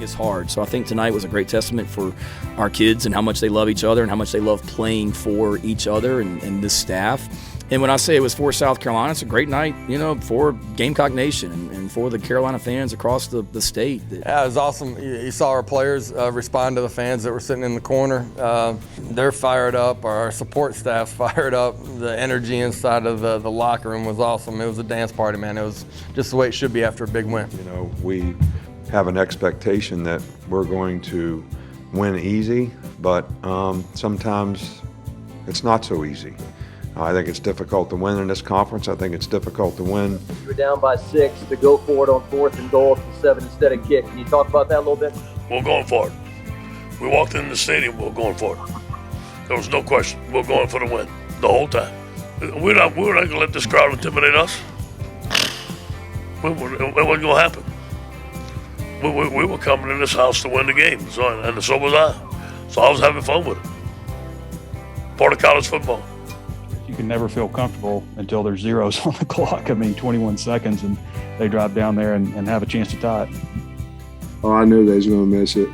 winning is hard. So I think tonight was a great testament for our kids and how much they love each other and how much they love playing for each other and this staff. And when I say it was for South Carolina, it's a great night, for Gamecock Nation and for the Carolina fans across the state. Yeah, it was awesome. You saw our players respond to the fans that were sitting in the corner. They're fired up. Our support staff's fired up. The energy inside of the locker room was awesome. It was a dance party, man. It was just the way it should be after a big win. We have an expectation that we're going to win easy, but sometimes it's not so easy. I think it's difficult to win in this conference. I think it's difficult to win. You're down by 6 to go for it on 4th and goal to 7 instead of kick. Can you talk about that a little bit? We're going for it. We walked in the stadium, we were going for it. There was no question. We were going for the win the whole time. We're not going to let this crowd intimidate us. It wasn't going to happen. We were coming in this house to win the game, and so was I. So I was having fun with it. Part of college football. You can never feel comfortable until there's zeros on the clock. 21 seconds, and they drive down there and have a chance to tie it. Oh, I knew they was going to miss it.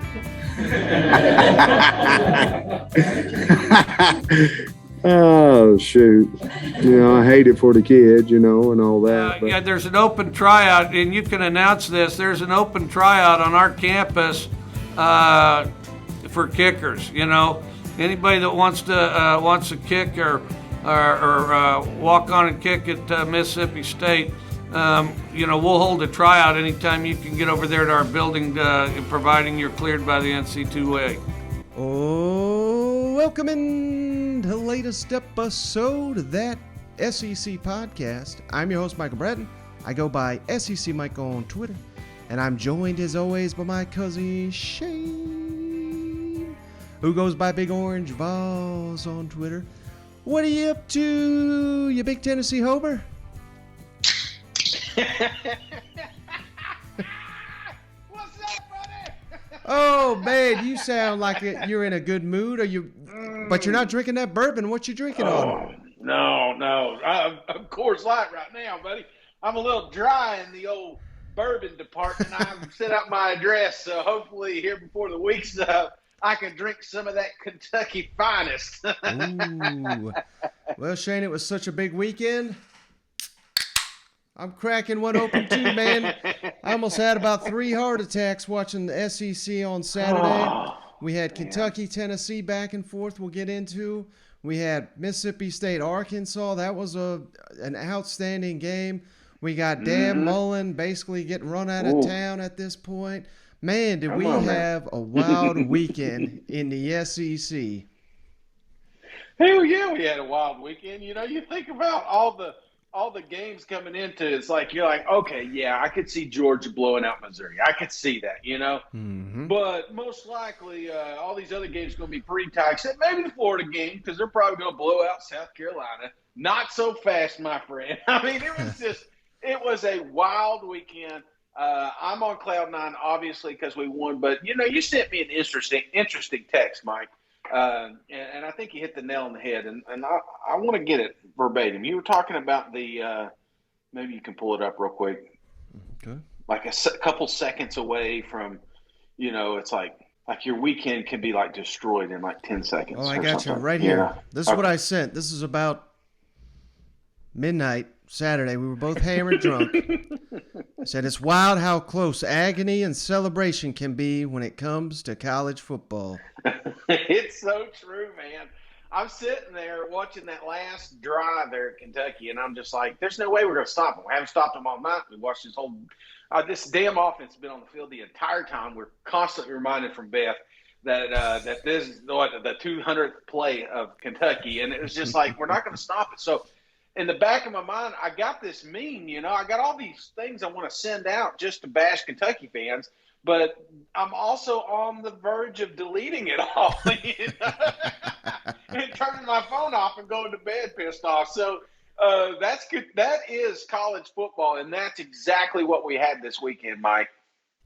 Oh, shoot. I hate it for the kids, and all that. Yeah, there's an open tryout, and you can announce this. There's an open tryout on our campus for kickers. Anybody that wants to kick or walk on and kick at Mississippi State, we'll hold a tryout anytime you can get over there to our building, providing you're cleared by the NC2A. Oh, welcome in to the latest episode of that SEC podcast. I'm your host, Michael Bratton. I go by SEC Mike on Twitter, and I'm joined as always by my cousin Shane, who goes by Big Orange Vols on Twitter. What are you up to, you big Tennessee homer? What's up, buddy? Oh, man, you sound like you're in a good mood. But you're not drinking that bourbon. What you drinking on? No. I'm Coors Light right now, buddy. I'm a little dry in the old bourbon department. I've set up my address, so hopefully here before the week's up, I can drink some of that Kentucky finest. Ooh. Well, Shane, it was such a big weekend. I'm cracking one open too, man. I almost had about 3 heart attacks watching the SEC on Saturday. We had Kentucky, Tennessee back and forth we'll get into. We had Mississippi State, Arkansas. That was an outstanding game. We got Dan Mullen basically getting run out of town at this point. Man, did we have a wild weekend in the SEC. Hell yeah, we had a wild weekend. You think about all the games coming into it's like you're like, okay, yeah, I could see Georgia blowing out Missouri. I could see that, Mm-hmm. But most likely all these other games are going to be pretty tight, except maybe the Florida game because they're probably going to blow out South Carolina. Not so fast, my friend. It was a wild weekend. I'm on cloud 9, obviously, because we won. But, you sent me an interesting text, Mike. And I think you hit the nail on the head. And I want to get it verbatim. You were talking about the maybe you can pull it up real quick. Okay. Like a couple seconds away from, it's like your weekend can be, like, destroyed in, like, 10 seconds. Oh, I got you right here. This is what I sent. This is about midnight Saturday. We were both hammered drunk. I said, it's wild how close agony and celebration can be when it comes to college football. It's so true, man. I'm sitting there watching that last drive there at Kentucky, and I'm just like, there's no way we're going to stop them. We haven't stopped them all night. We watched this whole this damn offense has been on the field the entire time. We're constantly reminded from Beth that this is the 200th play of Kentucky, and it was just like, we're not going to stop it. So in the back of my mind, I got this meme, I got all these things I want to send out just to bash Kentucky fans, but I'm also on the verge of deleting it all and turning my phone off and going to bed pissed off. So that's good. That is college football, and that's exactly what we had this weekend, Mike.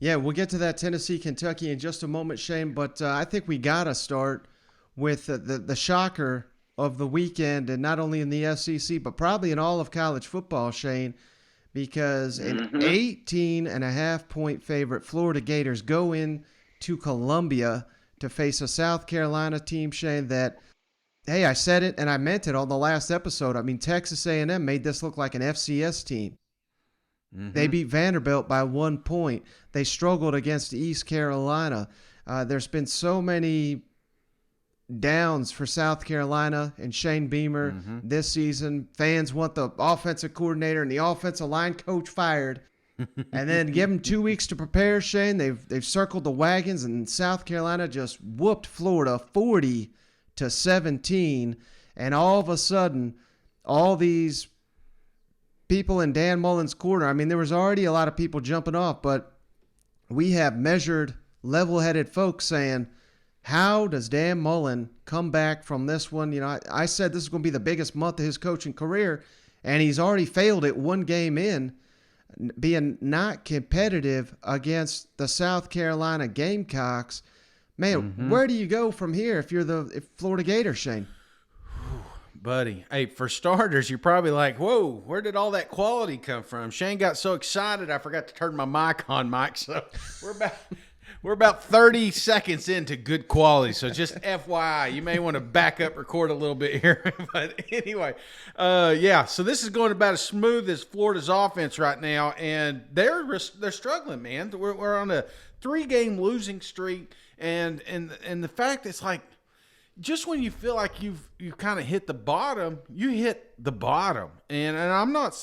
Yeah, we'll get to that Tennessee-Kentucky in just a moment, Shane, but I think we got to start with the shocker of the weekend, and not only in the SEC, but probably in all of college football, Shane. because an 18.5-point favorite Florida Gators go in to Columbia to face a South Carolina team, Shane, that, hey, I said it and I meant it on the last episode. I mean, Texas A&M made this look like an FCS team. They beat Vanderbilt by 1 point. They struggled against East Carolina. There's been so many downs for South Carolina and Shane Beamer this season. Fans want the offensive coordinator and the offensive line coach fired. And then give them 2 weeks to prepare, Shane. They've circled the wagons, and South Carolina just whooped Florida 40-17. And all of a sudden, all these people in Dan Mullen's corner, I mean, there was already a lot of people jumping off, but we have measured, level-headed folks saying, how does Dan Mullen come back from this one? You know, I said this is going to be the biggest month of his coaching career, and he's already failed it one game in, being not competitive against the South Carolina Gamecocks. Man, where do you go from here if you're the Florida Gators, Shane? Buddy, hey, for starters, you're probably like, whoa, where did all that quality come from? Shane got so excited I forgot to turn my mic on, Mike. So we're about 30 seconds into good quality. So just FYI, you may want to back up, record a little bit here. But anyway, yeah, so this is going about as smooth as Florida's offense right now, and they're struggling, man. We're on a 3-game losing streak, and the fact it's like, just when you feel like you've kind of hit the bottom, you hit the bottom. And I'm not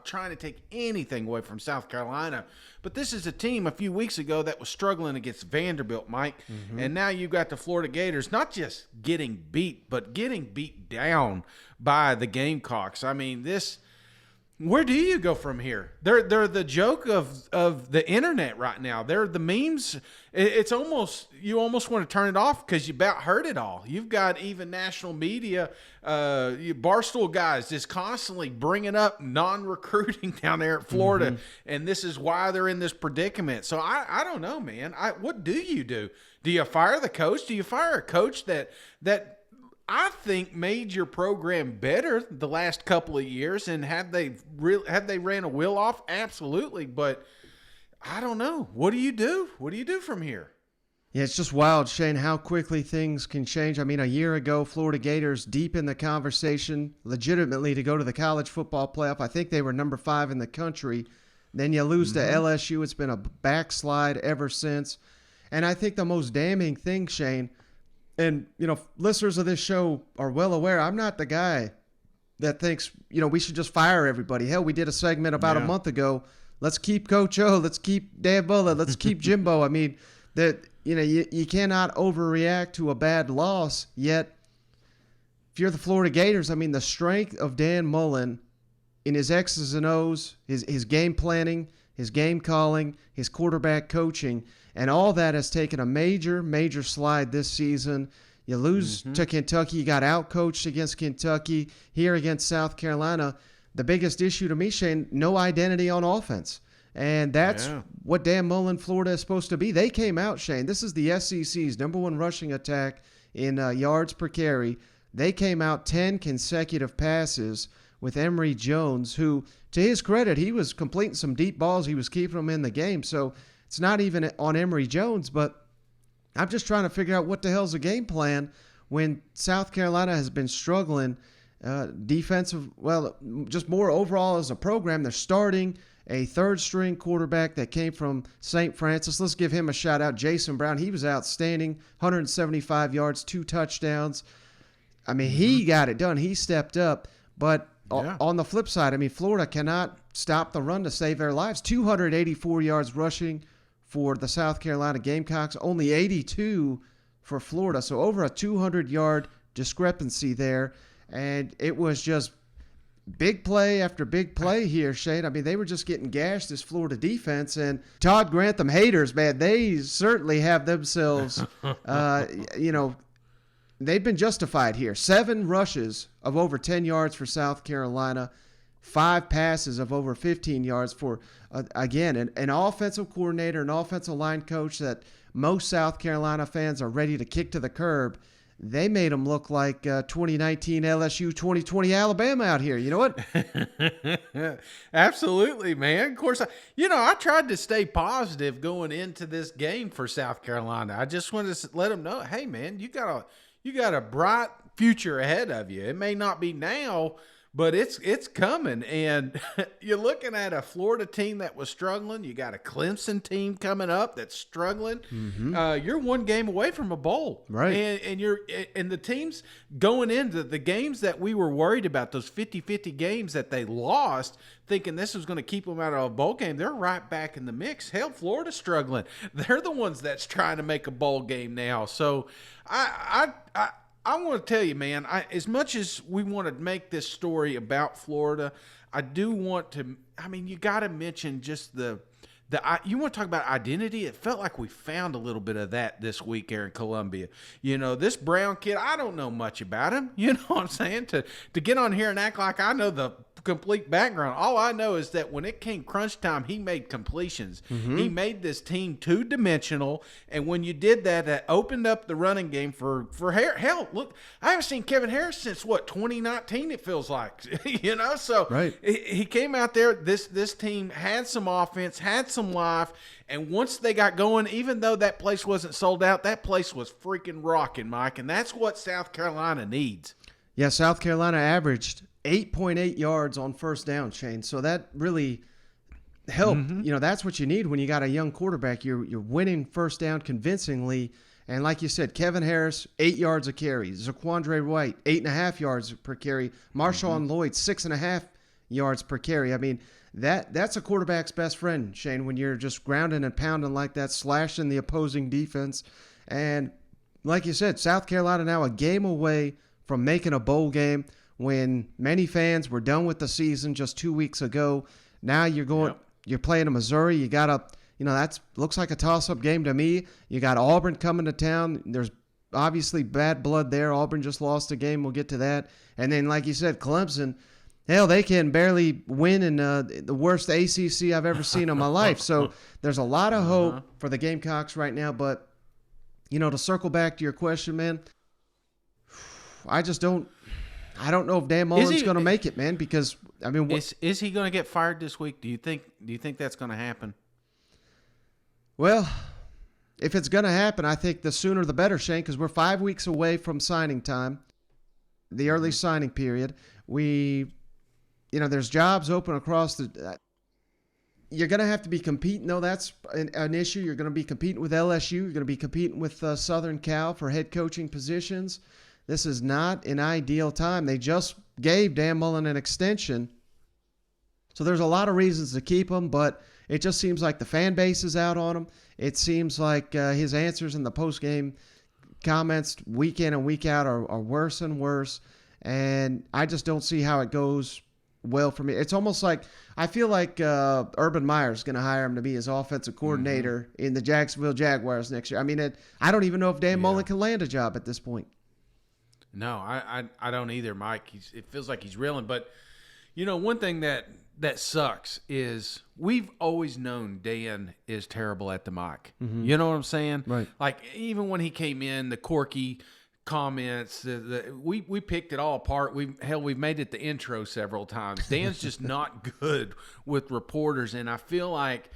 trying to take anything away from South Carolina, but this is a team a few weeks ago that was struggling against Vanderbilt, Mike. And now you've got the Florida Gators not just getting beat, but getting beat down by the Gamecocks. I mean, where do you go from here? They're the joke of the internet right now. They're the memes. It's almost, you almost want to turn it off because you about heard it all. You've got even national media, Barstool guys just constantly bringing up non-recruiting down there at Florida, and this is why they're in this predicament. So I don't know, man. What do you do? Do you fire the coach? Do you fire a coach that I think made your program better the last couple of years? And had they ran a wheel off? Absolutely. But I don't know. What do you do? What do you do from here? Yeah, it's just wild, Shane, how quickly things can change. I mean, a year ago, Florida Gators deep in the conversation, legitimately to go to the college football playoff. I think they were number 5 in the country. Then you lose to LSU. It's been a backslide ever since. And I think the most damning thing, Shane, and, you know, listeners of this show are well aware, I'm not the guy that thinks, you know, we should just fire everybody. Hell, we did a segment about a month ago. Let's keep Coach O. Let's keep Dan Mullen. Let's keep Jimbo. I mean, that, you know, you cannot overreact to a bad loss. Yet, if you're the Florida Gators, I mean, the strength of Dan Mullen in his X's and O's, his game planning, his game calling, his quarterback coaching, and all that has taken a major, major slide this season. You lose to Kentucky. You got out-coached against Kentucky. Here against South Carolina, the biggest issue to me, Shane, no identity on offense. And that's what Dan Mullen, Florida, is supposed to be. They came out, Shane. This is the SEC's number 1 rushing attack in yards per carry. They came out 10 consecutive passes with Emory Jones, who, to his credit, he was completing some deep balls. He was keeping them in the game. So it's not even on Emory Jones, but I'm just trying to figure out what the hell's the game plan when South Carolina has been struggling defensive, well, just more overall as a program. They're starting a 3rd-string quarterback that came from St. Francis. Let's give him a shout-out. Jason Brown, he was outstanding, 175 yards, 2 touchdowns. I mean, he got it done. He stepped up. But on the flip side, I mean, Florida cannot stop the run to save their lives. 284 yards rushing for the South Carolina Gamecocks, only 82 for Florida. So over a 200-yard discrepancy there. And it was just big play after big play here, Shane. I mean, they were just getting gashed, this Florida defense. And Todd Grantham haters, man, they certainly have themselves, you know, they've been justified here. 7 rushes of over 10 yards for South Carolina, 5 passes of over 15 yards for, again, an offensive coordinator, an offensive line coach that most South Carolina fans are ready to kick to the curb. they made them look like 2019 LSU, 2020 Alabama out here. You know what? Absolutely, man. Of course, I tried to stay positive going into this game for South Carolina. I just wanted to let them know, hey, man, you got a bright future ahead of you. It may not be now, but it's coming. And you're looking at a Florida team that was struggling. You got a Clemson team coming up that's struggling. Mm-hmm. You're one game away from a bowl, right? And the teams going into the games that we were worried about, those 50-50 games that they lost, thinking this was going to keep them out of a bowl game, they're right back in the mix. Hell, Florida's struggling. They're the ones that's trying to make a bowl game now. So I want to tell you, man, as much as we want to make this story about Florida, I do want to, you got to mention just you want to talk about identity? It felt like we found a little bit of that this week here in Columbia. This Brown kid, I don't know much about him. You know what I'm saying? To get on here and act like I know the complete background. All I know is that when it came crunch time, he made completions. Mm-hmm. He made this team two-dimensional, and when you did that, that opened up the running game for hell, look, I haven't seen Kevin Harris since 2019, it feels like. So right. He came out there, this team had some offense, had some life, and once they got going, even though that place wasn't sold out, that place was freaking rocking, Mike, and that's what South Carolina needs. Yeah, South Carolina averaged 8.8 yards on first down, Shane. So that really helped. Mm-hmm. That's what you need when you got a young quarterback. You're winning first down convincingly. And like you said, Kevin Harris, 8 yards a carry. Zaquandre White, 8.5 yards per carry. Marshawn Lloyd, 6.5 yards per carry. That's a quarterback's best friend, Shane, when you're just grounding and pounding like that, slashing the opposing defense. And like you said, South Carolina now a game away from making a bowl game. When many fans were done with the season just 2 weeks ago, now you're playing a Missouri. You got that looks like a toss-up game to me. You got Auburn coming to town. There's obviously bad blood there. Auburn just lost a game. We'll get to that. And then, like you said, Clemson, hell, they can barely win in the worst ACC I've ever seen in my life. So there's a lot of hope for the Gamecocks right now. But, to circle back to your question, man, I don't know if Dan Mullen's going to make it, man, because is he going to get fired this week? Do you think that's going to happen? Well, if it's going to happen, I think the sooner the better, Shane, because we're 5 weeks away from signing time, the early signing period. There's jobs open across the. You're going to have to be competing, though. That's an issue. You're going to be competing with LSU. You're going to be competing with Southern Cal for head coaching positions. This is not an ideal time. They just gave Dan Mullen an extension. So there's a lot of reasons to keep him, but it just seems like the fan base is out on him. It seems like his answers in the post-game comments week in and week out are worse and worse, and I just don't see how it goes well for me. It's almost like I feel like Urban Meyer's going to hire him to be his offensive coordinator in the Jacksonville Jaguars next year. I don't even know if Dan Mullen can land a job at this point. No, I don't either, Mike. It feels like he's reeling. But, one thing that sucks is we've always known Dan is terrible at the mic. Mm-hmm. You know what I'm saying? Right. Like, even when he came in, the quirky comments, we picked it all apart. We've made it the intro several times. Dan's just not good with reporters, and I feel like,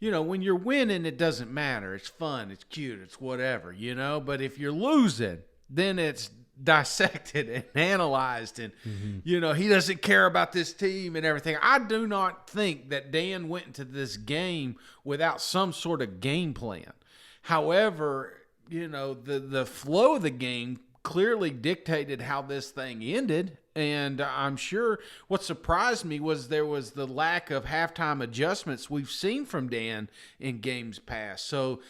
when you're winning, it doesn't matter. It's fun. It's cute. It's whatever, But if you're losing, then it's dissected and analyzed, and he doesn't care about this team and everything. I do not think that Dan went into this game without some sort of game plan. However, the flow of the game clearly dictated how this thing ended, and I'm sure what surprised me was there was the lack of halftime adjustments we've seen from Dan in games past. So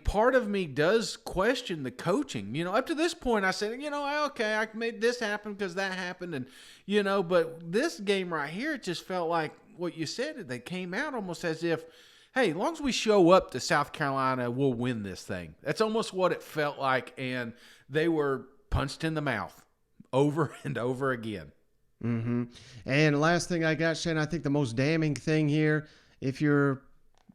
part of me does question the coaching. Up to this point, I said, okay, I made this happen because that happened. And, but this game right here, it just felt like what you said. They came out almost as if, hey, as long as we show up to South Carolina, we'll win this thing. That's almost what it felt like. And they were punched in the mouth over and over again. Mm-hmm. And the last thing I got, Shane, I think the most damning thing here, if you're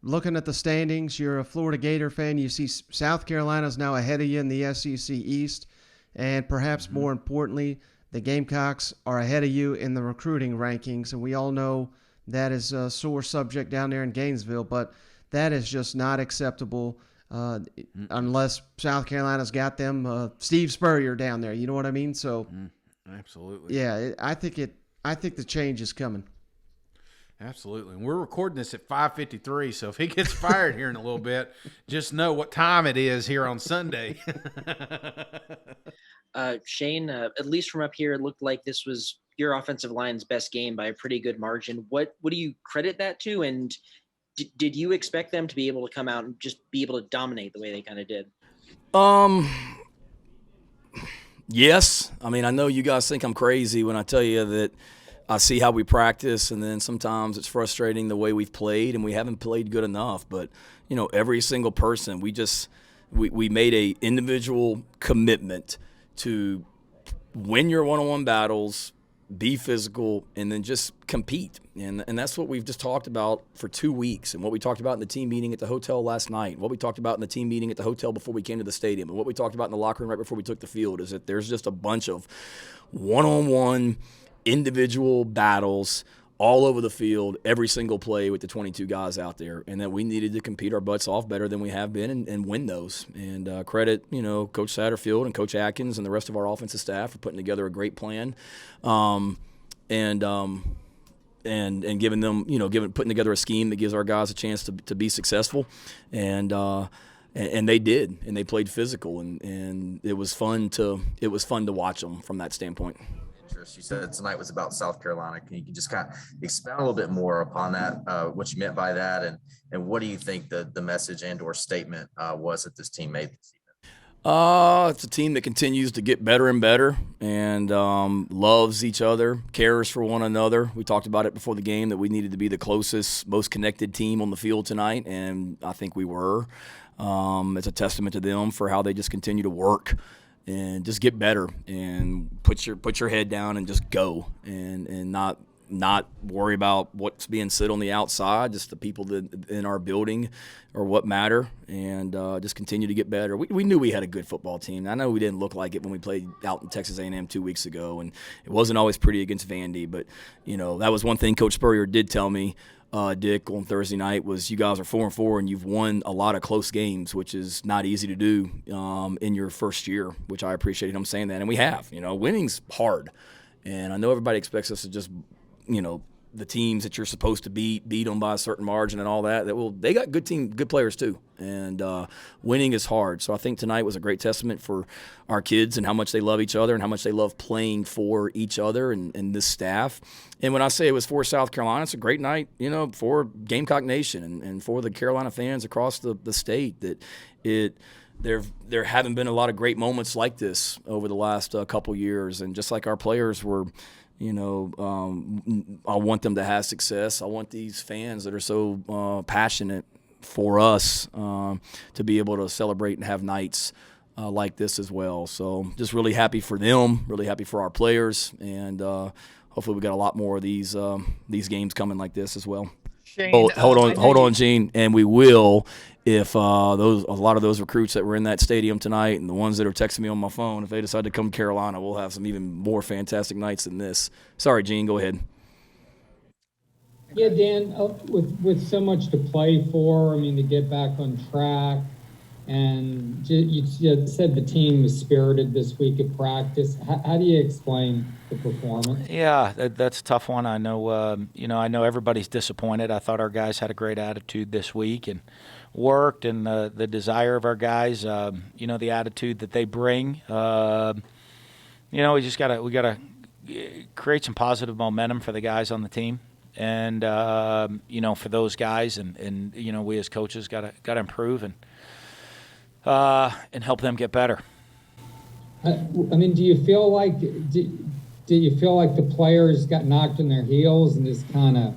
looking at the standings, you're a Florida Gator fan, you see South Carolina's now ahead of you in the SEC East. And perhaps more importantly, the Gamecocks are ahead of you in the recruiting rankings, and we all know that is a sore subject down there in Gainesville, but that is just not acceptable unless South Carolina's got them Steve Spurrier down there. You know what I mean? So, absolutely. Yeah, I think the change is coming. Absolutely. And we're recording this at 5:53, so if he gets fired here in a little bit, just know what time it is here on Sunday. Shane, at least from up here, it looked like this was your offensive line's best game by a pretty good margin. What do you credit that to? And did you expect them to be able to come out and just be able to dominate the way they kind of did? Yes. I mean, I know you guys think I'm crazy when I tell you that I see how we practice, and then sometimes it's frustrating the way we've played, and we haven't played good enough. But, every single person, we made a individual commitment to win your one-on-one battles, be physical, and then just compete. And that's what we've just talked about for 2 weeks, and what we talked about in the team meeting at the hotel last night, what we talked about in the team meeting at the hotel before we came to the stadium, and what we talked about in the locker room right before we took the field, is that there's just a bunch of one-on-one individual battles all over the field, every single play with the 22 guys out there, and that we needed to compete our butts off better than we have been and win those. And credit, Coach Satterfield and Coach Atkins and the rest of our offensive staff for putting together a great plan, and giving them, putting together a scheme that gives our guys a chance to be successful, and they did, and they played physical, and it was fun to watch them from that standpoint. You said tonight was about South Carolina. Can you just kind of expound a little bit more upon that, what you meant by that, and what do you think the message and or statement was that this team made this evening? It's a team that continues to get better and better, and loves each other, cares for one another. We talked about it before the game that we needed to be the closest, most connected team on the field tonight, and I think we were. It's a testament to them for how they just continue to work and just get better and put your head down and just go and not worry about what's being said on the outside. Just the people that in our building are what matter, and just continue to get better. We knew we had a good football team. I know we didn't look like it when we played out in Texas A&M 2 weeks ago, and it wasn't always pretty against Vandy. But that was one thing Coach Spurrier did tell me, Dick, on Thursday night, was you guys are 4-4 and you've won a lot of close games, which is not easy to do in your first year, which I appreciated him saying that. And we have. Winning's hard. And I know everybody expects us to just, the teams that you're supposed to beat them by a certain margin and all that. They got good players too. And winning is hard. So I think tonight was a great testament for our kids and how much they love each other and how much they love playing for each other and this staff. And when I say it was for South Carolina, it's a great night, for Gamecock Nation and for the Carolina fans across the state. There haven't been a lot of great moments like this over the last couple years. And just like our players were, I want them to have success. I want these fans that are so passionate for us to be able to celebrate and have nights like this as well. So just really happy for them, really happy for our players, and hopefully we got a lot more of these games coming like this as well. Shane, hold on, Gene, and we will. If a lot of those recruits that were in that stadium tonight and the ones that are texting me on my phone, if they decide to come to Carolina, we'll have some even more fantastic nights than this. Sorry, Gene, go ahead. Yeah, Dan, with so much to play for, to get back on track, and you said the team was spirited this week at practice. How do you explain the performance? Yeah, that's a tough one. I know, I know everybody's disappointed. I thought our guys had a great attitude this week and worked, and the desire of our guys, the attitude that they bring. We gotta create some positive momentum for the guys on the team, and for those guys, and we as coaches gotta improve and help them get better. Do you feel like the players got knocked in their heels and just kind of,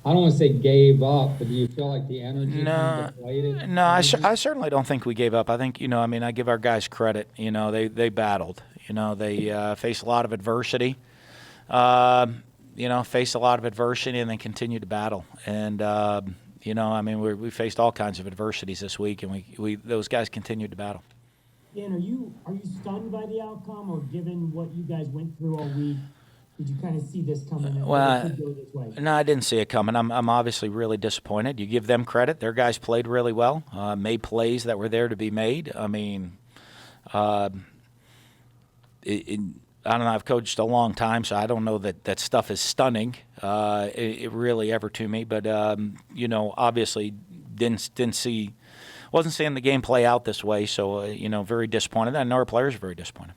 I don't want to say gave up, but do you feel like the energy kind of deflated? No, I certainly don't think we gave up. I think, I give our guys credit. They battled. They faced a lot of adversity. Faced a lot of adversity and then continued to battle. And, we faced all kinds of adversities this week, and we those guys continued to battle. Dan, are you stunned by the outcome, or given what you guys went through all week, did you kind of see this coming? Well, It could go this way? no, I didn't see it coming. I'm obviously really disappointed. You give them credit; their guys played really well, made plays that were there to be made. I mean, I don't know. I've coached a long time, so I don't know that stuff is stunning. It really ever to me, but obviously didn't see. Wasn't seeing the game play out this way, so very disappointed. I know our players are very disappointed.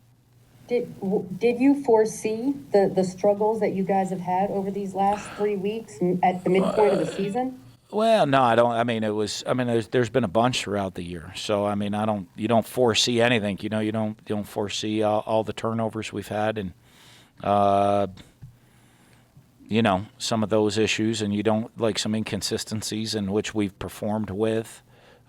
Did you foresee the struggles that you guys have had over these last 3 weeks at the midpoint of the season? Well, no, I don't. I mean, there's been a bunch throughout the year, so I mean, you don't foresee anything. You don't foresee all the turnovers we've had, and some of those issues, and you don't like some inconsistencies in which we've performed with.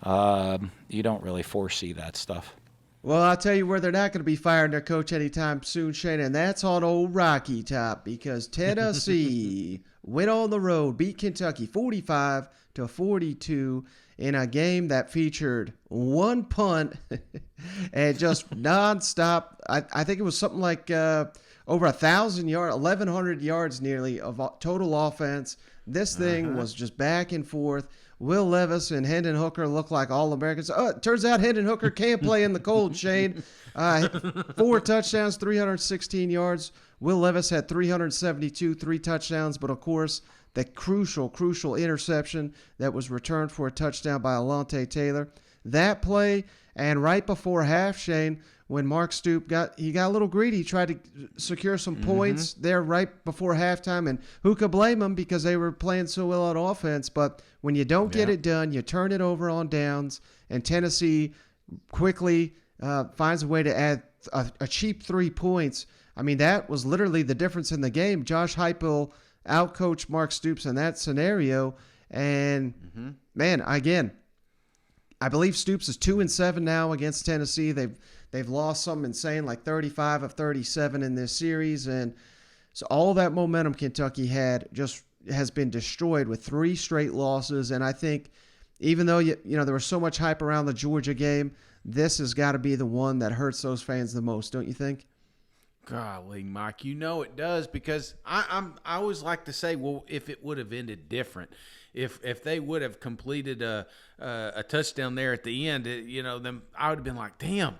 You don't really foresee that stuff. Well, I'll tell you where they're not going to be firing their coach anytime soon, Shane, and that's on old Rocky Top, because Tennessee went on the road, beat Kentucky 45-42 in a game that featured one punt and just nonstop. I think it was something like over 1,000 yards, 1,100 yards nearly of total offense. This thing was just back and forth. Will Levis and Hendon Hooker look like All-Americans. Oh, it turns out Hendon Hooker can't play in the cold, Shane. 4 touchdowns, 316 yards. Will Levis had 372, 3 touchdowns. But, of course, the crucial interception that was returned for a touchdown by Alontae Taylor. That play, and right before half, Shane, when Mark Stoops got a little greedy, he tried to secure some points there right before halftime, and who could blame him because they were playing so well on offense. But when you don't get it done, you turn it over on downs, and Tennessee quickly finds a way to add a cheap 3 points. I mean, that was literally the difference in the game. Josh Heupel outcoached Mark Stoops in that scenario, and man, again, I believe Stoops is 2-7 now against Tennessee. They've lost something insane, like 35 of 37 in this series, and so all that momentum Kentucky had just has been destroyed with 3 straight losses. And I think even though there was so much hype around the Georgia game, this has got to be the one that hurts those fans the most, don't you think? Golly, Mike, it does, because I always like to say, well, if it would have ended different, if they would have completed a touchdown there at the end, then I would have been like, damn,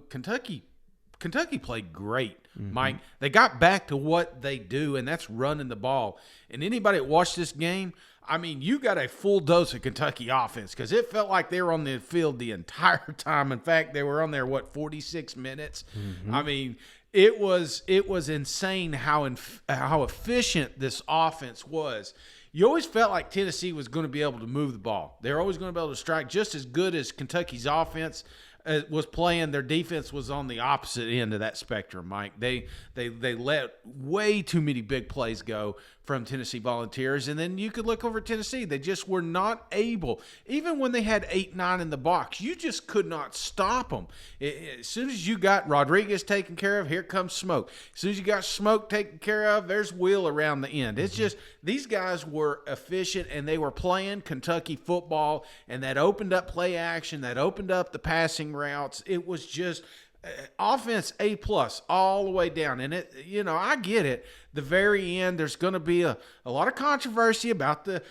Kentucky played great, Mike. They got back to what they do, and that's running the ball. And anybody that watched this game, I mean, you got a full dose of Kentucky offense, because it felt like they were on the field the entire time. In fact, they were on there, 46 minutes? I mean, it was insane how efficient this offense was. You always felt like Tennessee was going to be able to move the ball. They're always going to be able to strike just as good as Kentucky's offense was playing. Their defense was on the opposite end of that spectrum, Mike. They let way too many big plays go from Tennessee Volunteers, and then you could look over at Tennessee. They just were not able, even when they had 8-9 in the box, you just could not stop them. As soon as you got Rodriguez taken care of, here comes Smoke. As soon as you got Smoke taken care of, there's Will around the end. It's just these guys were efficient, and they were playing Kentucky football, and that opened up play action, that opened up the passing routes. It was just offense A+ all the way down. And I get it. The very end, there's going to be a lot of controversy about the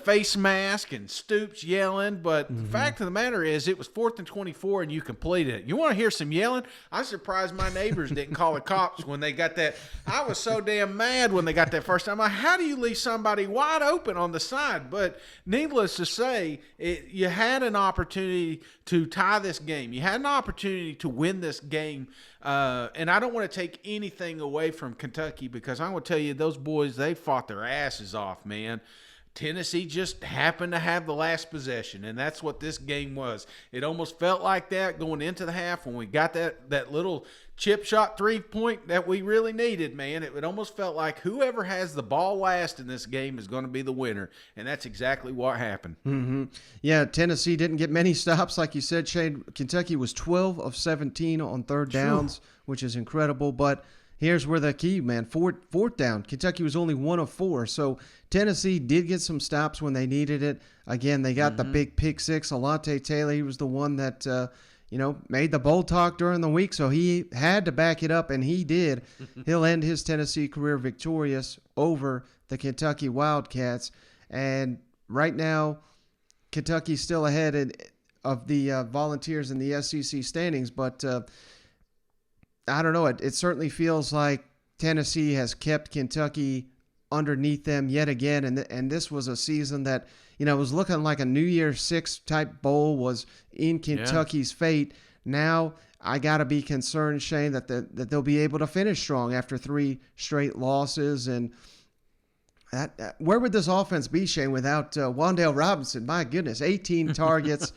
face mask and Stoops yelling, but the fact of the matter is it was 4th and 24 and you completed it. You want to hear some yelling? I'm surprised my neighbors didn't call the cops when they got that. I was so damn mad when they got that first time. I'm like, how do you leave somebody wide open on the side? But needless to say, you had an opportunity to tie this game. You had an opportunity to win this game. And I don't want to take anything away from Kentucky, because I'm going to tell you, those boys, they fought their asses off, man. Tennessee just happened to have the last possession, and that's what this game was. It almost felt like that going into the half when we got that little chip shot 3-point that we really needed, man. It almost felt like whoever has the ball last in this game is going to be the winner, and that's exactly what happened. Yeah, Tennessee didn't get many stops, like you said, Shane. Kentucky was 12 of 17 on third downs, which is incredible, but here's where the key, man. Fourth down. Kentucky was only 1 of 4. So Tennessee did get some stops when they needed it. Again, they got the big pick six. Alontae Taylor, he was the one that, made the bold talk during the week, so he had to back it up, and he did. He'll end his Tennessee career victorious over the Kentucky Wildcats. And right now, Kentucky's still ahead of the Volunteers in the SEC standings, but I don't know. It certainly feels like Tennessee has kept Kentucky underneath them yet again, and this was a season that was looking like a New Year's Six type bowl was in Kentucky's fate. Now I gotta be concerned, Shane, that they'll be able to finish strong after 3 straight losses. And where would this offense be, Shane, without Wan'Dale Robinson? My goodness, 18 targets.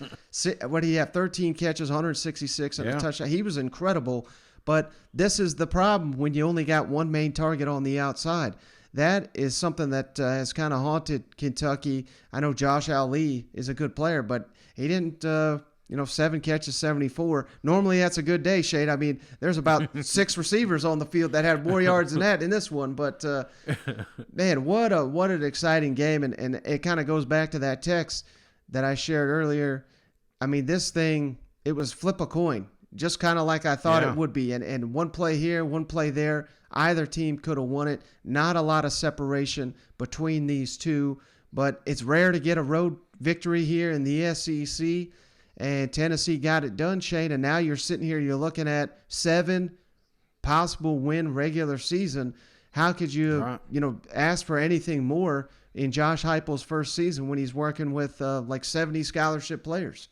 What do you have? 13 catches, 166 and a touchdown. He was incredible. But this is the problem when you only got one main target on the outside. That is something that has kind of haunted Kentucky. I know Josh Ali is a good player, but he didn't, 7 catches, 74. Normally that's a good day, Shade. I mean, there's about 6 receivers on the field that had more yards than that in this one. But, man, what an exciting game. And it kind of goes back to that text that I shared earlier. I mean, this thing, it was flip a coin, just kind of like I thought it would be. And one play here, one play there. Either team could have won it. Not a lot of separation between these two, but it's rare to get a road victory here in the SEC. And Tennessee got it done, Shane. And now you're sitting here, you're looking at 7 possible win regular season. How could you, ask for anything more in Josh Heupel's first season when he's working with like 70 scholarship players?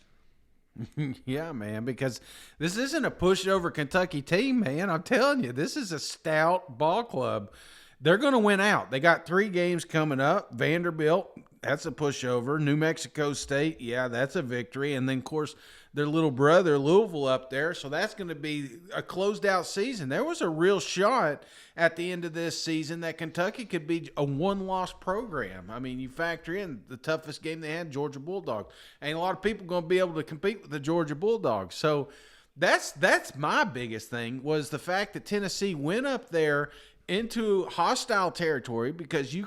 Yeah, man, because this isn't a pushover Kentucky team, man. I'm telling you, this is a stout ball club. They're going to win out. They got 3 games coming up. Vanderbilt, that's a pushover. New Mexico State, yeah, that's a victory. And then, of course, their little brother, Louisville, up there. So that's going to be a closed-out season. There was a real shot at the end of this season that Kentucky could be a one-loss program. I mean, you factor in the toughest game they had, Georgia Bulldogs. Ain't a lot of people going to be able to compete with the Georgia Bulldogs. So that's my biggest thing was the fact that Tennessee went up there into hostile territory because you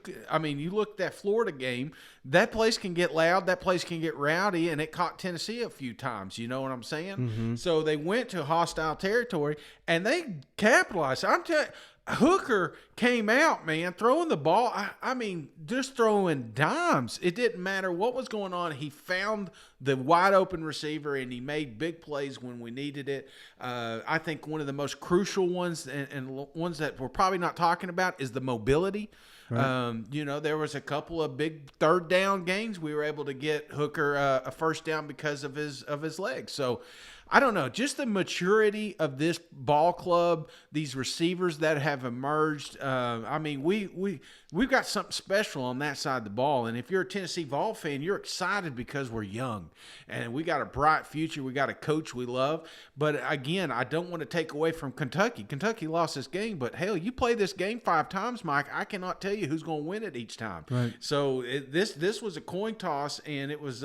look at that Florida game, that place can get loud, that place can get rowdy, and it caught Tennessee a few times. You know what I'm saying? Mm-hmm. So they went to hostile territory, and they capitalized. I'm telling you, Hooker came out, man, throwing the ball. I mean, just throwing dimes. It didn't matter what was going on. He found the wide open receiver, and he made big plays when we needed it. I think one of the most crucial ones and ones that we're probably not talking about is the mobility. Right. There was a couple of big third down games we were able to get Hooker a first down because of his legs. So I don't know, just the maturity of this ball club, these receivers that have emerged. We've got something special on that side of the ball. And if you're a Tennessee Vol fan, you're excited because we're young and we got a bright future. We got a coach we love. But again, I don't want to take away from Kentucky. Kentucky lost this game, but hell, you play this game 5 times, Mike. I cannot tell you who's going to win it each time. Right. So this was a coin toss, and it was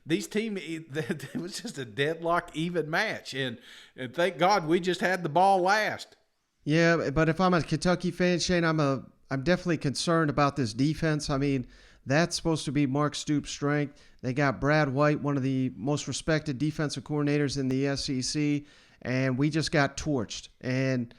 these teams. It was just a deadlock even match, and thank God we just had the ball last. Yeah, but if I'm a Kentucky fan, Shane, I'm definitely concerned about this defense. I mean, that's supposed to be Mark Stoops' strength. They got Brad White, one of the most respected defensive coordinators in the SEC, and we just got torched. And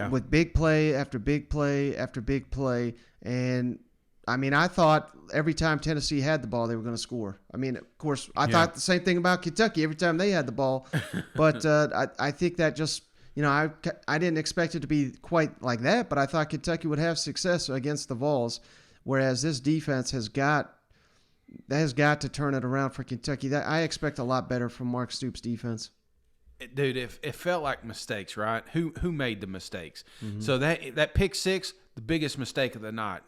with big play after big play after big play, and I mean, I thought every time Tennessee had the ball, they were going to score. I mean, of course, I thought the same thing about Kentucky every time they had the ball. But I think that just, I didn't expect it to be quite like that, but I thought Kentucky would have success against the Vols, whereas this defense has got to turn it around for Kentucky. I expect a lot better from Mark Stoops' defense. Dude, it felt like mistakes, right? Who made the mistakes? Mm-hmm. So that pick 6, the biggest mistake of the night.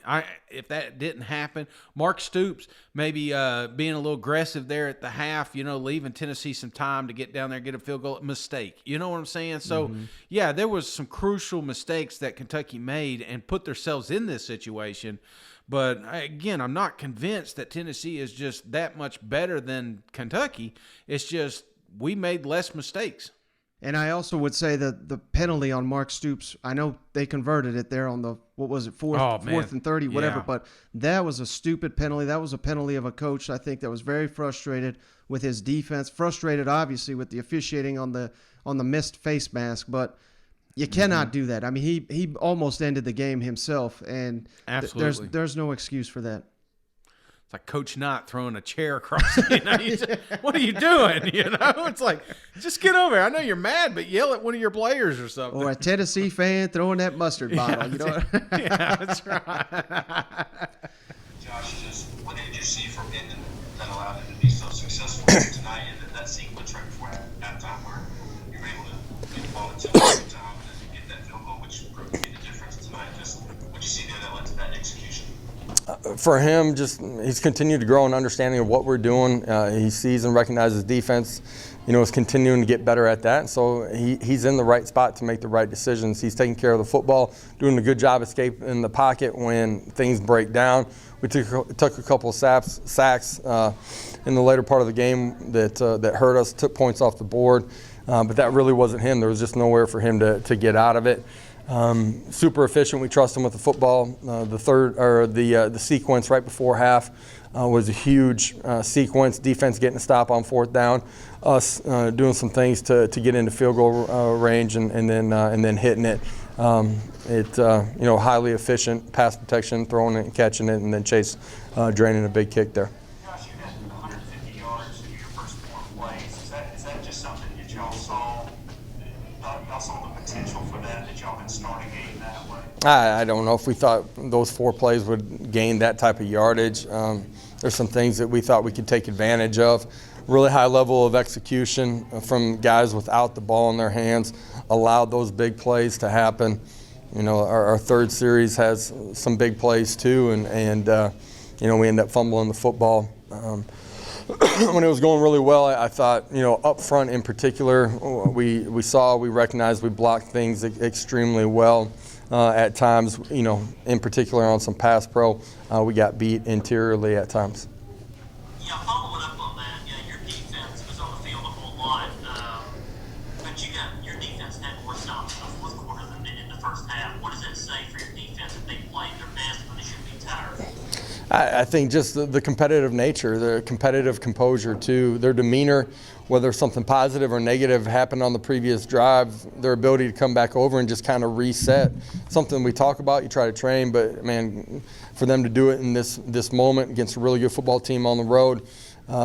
If that didn't happen, Mark Stoops maybe being a little aggressive there at the half, leaving Tennessee some time to get down there, get a field goal, mistake. You know what I'm saying? So, yeah, there was some crucial mistakes that Kentucky made and put themselves in this situation. But, again, I'm not convinced that Tennessee is just that much better than Kentucky. It's just we made less mistakes. And I also would say that the penalty on Mark Stoops, I know they converted it there on the, what was it, fourth and 30, whatever, Yeah. but that was a stupid penalty. That was a penalty of a coach, I think, that was very frustrated with his defense, frustrated obviously with the officiating on the missed face mask, but you cannot do that. I mean, he almost ended the game himself, and Absolutely. there's no excuse for that. It's like Coach Knott throwing a chair across. What are you doing? It's like, just get over here. I know you're mad, but yell at one of your players or something. Or a Tennessee fan throwing that mustard bottle. Yeah, that's right. Josh, what did you see from him that allowed him to be so successful tonight? And that sequence right before halftime where you were able to get the ball into overtime and get that field goal, which proved to be the difference tonight. Just what you see there that led to that execution? For him, he's continued to grow in understanding of what we're doing. He sees and recognizes defense, is continuing to get better at that. So he's in the right spot to make the right decisions. He's taking care of the football, doing a good job escaping the pocket when things break down. We took a couple of sacks in the later part of the game that hurt us, took points off the board, but that really wasn't him. There was just nowhere for him to get out of it. Super efficient. We trust him with the football. The sequence right before half was a huge sequence. Defense getting a stop on fourth down. Us doing some things to get into field goal range and then hitting it. Highly efficient pass protection, throwing it and catching it, and then Chase draining a big kick there. Josh, you had 150 yards in your first 4 plays. Is that just something that y'all saw? Y'all saw the potential for that y'all been starting game that way? I don't know if we thought those 4 plays would gain that type of yardage. There's some things that we thought we could take advantage of. Really high level of execution from guys without the ball in their hands allowed those big plays to happen. Our third series has some big plays too, and we end up fumbling the football. When it was going really well, I thought, up front in particular, we recognized we blocked things extremely well. At times, in particular on some pass pro, we got beat interiorly at times. Yeah, following up on that, your defense was on the field a whole lot, but your defense had more stops in the fourth quarter than they did in the first half. What does that say for your defense if they played their best when they should be tired? I think just the competitive nature, the competitive composure too, their demeanor, whether something positive or negative happened on the previous drive, their ability to come back over and just kind of reset. Something we talk about, you try to train, but man, for them to do it in this moment against a really good football team on the road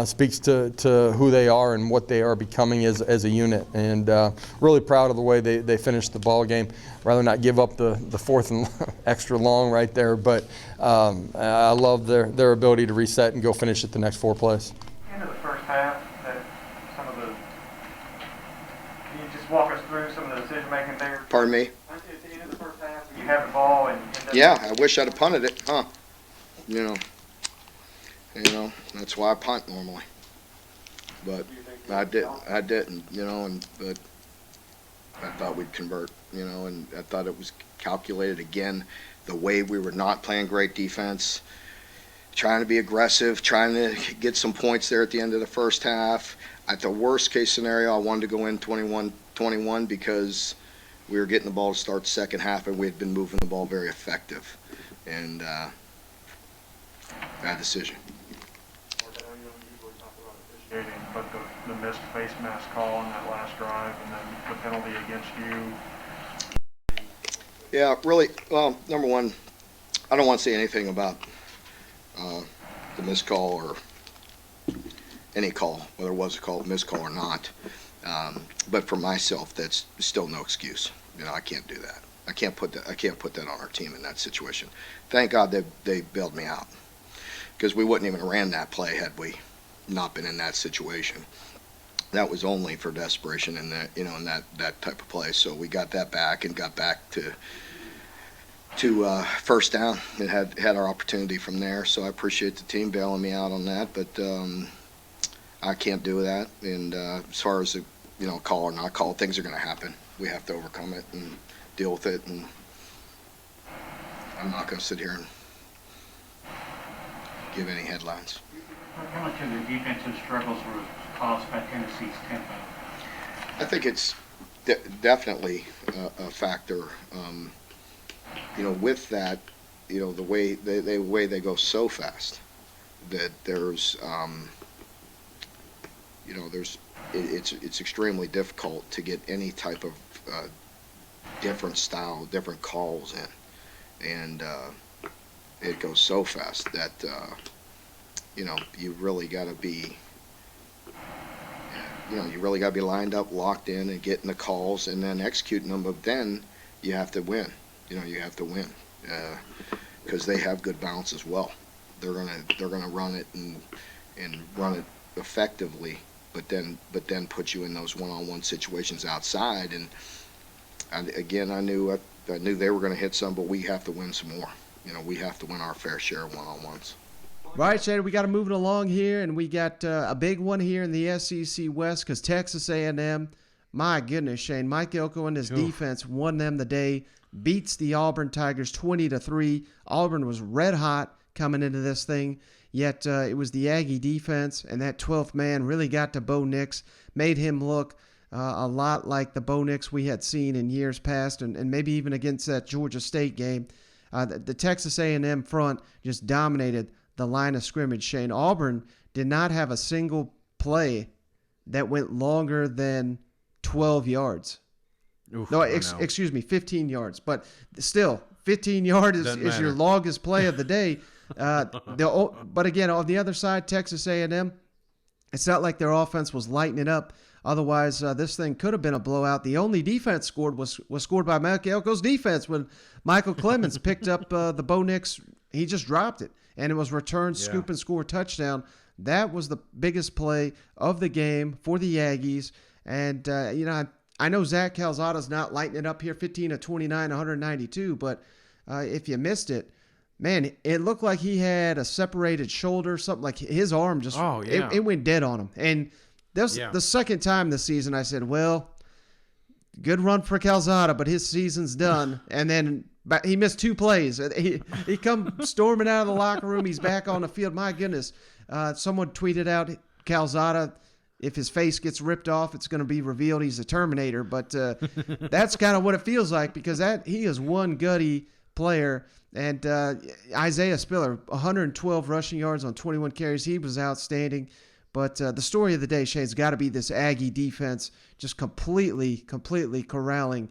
speaks to who they are and what they are becoming as a unit. And really proud of the way they finished the ball game. Rather not give up the fourth and extra long right there, but I love their ability to reset and go finish it the next 4 plays. Into the first half, can you just walk us through some of the decision making there? Pardon me? At the end of the first half, you have the ball and yeah, I wish I'd have punted it, huh? That's why I punt normally. But I didn't, but I thought we'd convert, and I thought it was calculated again, the way we were not playing great defense, trying to be aggressive, trying to get some points there at the end of the first half. At the worst case scenario, I wanted to go in 21-21 because we were getting the ball to start the second half and we had been moving the ball very effective. And bad decision. But the missed face mask call on that last drive and then the penalty against you. Yeah, really, well, number one, I don't want to say anything about the missed call or any call, whether it was a missed call or not. But for myself, that's still no excuse. I can't do that. I can't put that on our team in that situation. Thank God they bailed me out, because we wouldn't even ran that play had we not been in that situation. That was only for desperation in that, in that type of play. So we got that back and got back to first down and had our opportunity from there. So I appreciate the team bailing me out on that, but I can't do that. And as far as call or not call, things are going to happen. We have to overcome it and deal with it. And I'm not going to sit here and give any headlines. How much of the defensive struggles were caused by Tennessee's tempo? I think it's definitely a factor. With that, the way they go so fast that it's extremely difficult to get any type of different style, different calls in, and it goes so fast that you really got to be. You really got to be lined up, locked in, and getting the calls, and then executing them. But then you have to win. You have to win because they have good balance as well. They're gonna run it and run it effectively, but then put you in those one-on-one situations outside. And again, I knew they were going to hit some, but we have to win some more. We have to win our fair share of one-on-ones. Right, Shane, we got to move it along here, and we got a big one here in the SEC West because Texas A&M, my goodness, Shane, Mike Elko and his defense won them the day, beats the Auburn Tigers 20-3. Auburn was red hot coming into this thing, yet it was the Aggie defense, and that 12th man really got to Bo Nix, made him look a lot like the Bo Nix we had seen in years past, and maybe even against that Georgia State game. The Texas A&M front just dominated the line of scrimmage, Shane. Auburn did not have a single play that went longer than 12 yards. Oof, no, excuse me, 15 yards. But still, 15 yards is your longest play of the day. But again, on the other side, Texas A&M, it's not like their offense was lighting it up. Otherwise, this thing could have been a blowout. The only defense scored was scored by Mike Elko's defense when Michael Clemens picked up the Bo Nix. He just dropped it, and it was returned, scoop and score touchdown. That was the biggest play of the game for the Aggies. And, I know Zach Calzada's not lighting it up here, 15 of 29, 192. But if you missed it, man, it looked like he had a separated shoulder, something like his arm just it went dead on him. And that's the second time this season I said, well, good run for Calzada, but his season's done. And then he missed 2 plays. He come storming out of the locker room. He's back on the field. My goodness. Someone tweeted out Calzada, if his face gets ripped off, it's going to be revealed he's a Terminator. But that's kind of what it feels like because he is one gutty player. And Isaiah Spiller, 112 rushing yards on 21 carries. He was outstanding. But the story of the day, Shay's got to be this Aggie defense just completely corralling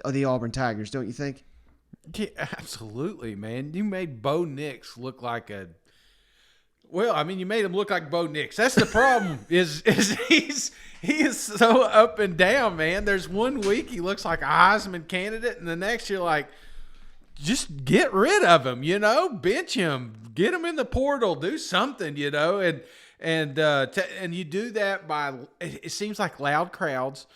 the Auburn Tigers, don't you think? Yeah, absolutely, man. You made Bo Nix look like you made him look like Bo Nix. That's the problem. is he is so up and down, man. There's one week he looks like a Heisman candidate, and the next you're like, just get rid of him, bench him, get him in the portal, do something, and you do that by, it seems like loud crowds,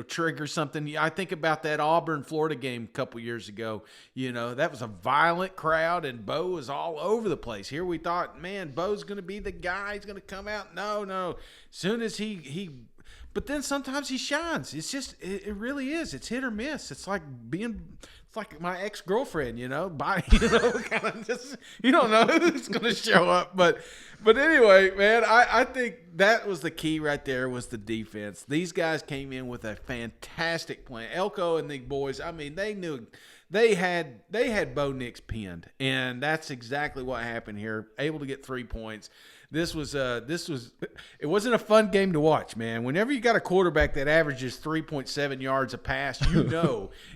trigger something. I think about that Auburn-Florida game a couple years ago. That was a violent crowd, and Bo was all over the place. Here we thought, man, Bo's going to be the guy. He's going to come out. No. As soon as but then sometimes he shines. It's just, it really is. It's hit or miss. It's like my ex-girlfriend, kind of just, you don't know who's going to show up. But anyway, man, I think that was the key right there was the defense. These guys came in with a fantastic plan. Elko and the boys, they knew they had Bo Nix pinned, and that's exactly what happened here. Able to get 3 points. It wasn't a fun game to watch, man. Whenever you got a quarterback that averages 3.7 yards a pass,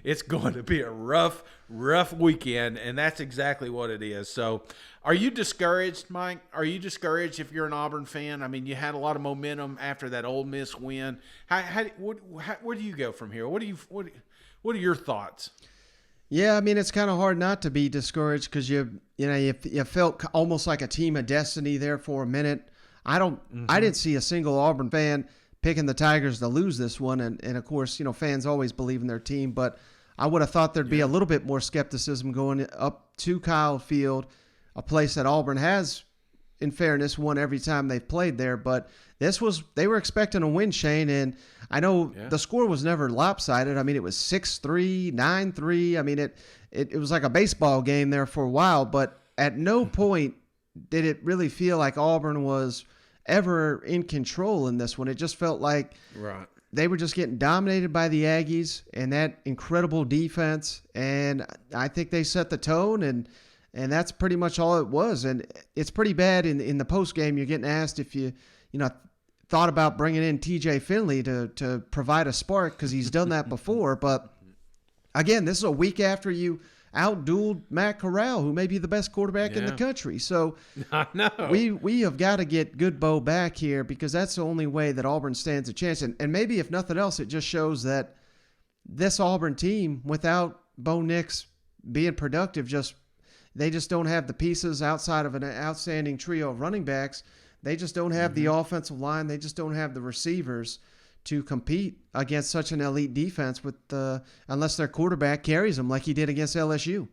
it's going to be a rough weekend, and that's exactly what it is. So are you discouraged, Mike? Are you discouraged if you're an Auburn fan? You had a lot of momentum after that Ole Miss win. Where do you go from here? What are your thoughts? Yeah, it's kind of hard not to be discouraged because you felt almost like a team of destiny there for a minute. I didn't see a single Auburn fan picking the Tigers to lose this one, and of course, fans always believe in their team, but I would have thought there'd be a little bit more skepticism going up to Kyle Field, a place that Auburn has, in fairness, won every time they've played there, but they were expecting a win, Shane, and I know the score was never lopsided. It was 6-3, 9-3. It was like a baseball game there for a while, but at no point did it really feel like Auburn was ever in control in this one. It just felt like they were just getting dominated by the Aggies and that incredible defense. And I think they set the tone, and that's pretty much all it was. And it's pretty bad in the post game. You're getting asked if you thought about bringing in TJ Finley to provide a spark, because he's done that before. But again, this is a week after you outdueled Matt Corral, who may be the best quarterback in the country. So I know. We have got to get Good Bo back here, because that's the only way that Auburn stands a chance. And maybe if nothing else, it just shows that this Auburn team, without Bo Nix being productive, they just don't have the pieces outside of an outstanding trio of running backs. They just don't have the offensive line. They just don't have the receivers to compete against such an elite defense unless their quarterback carries them like he did against LSU.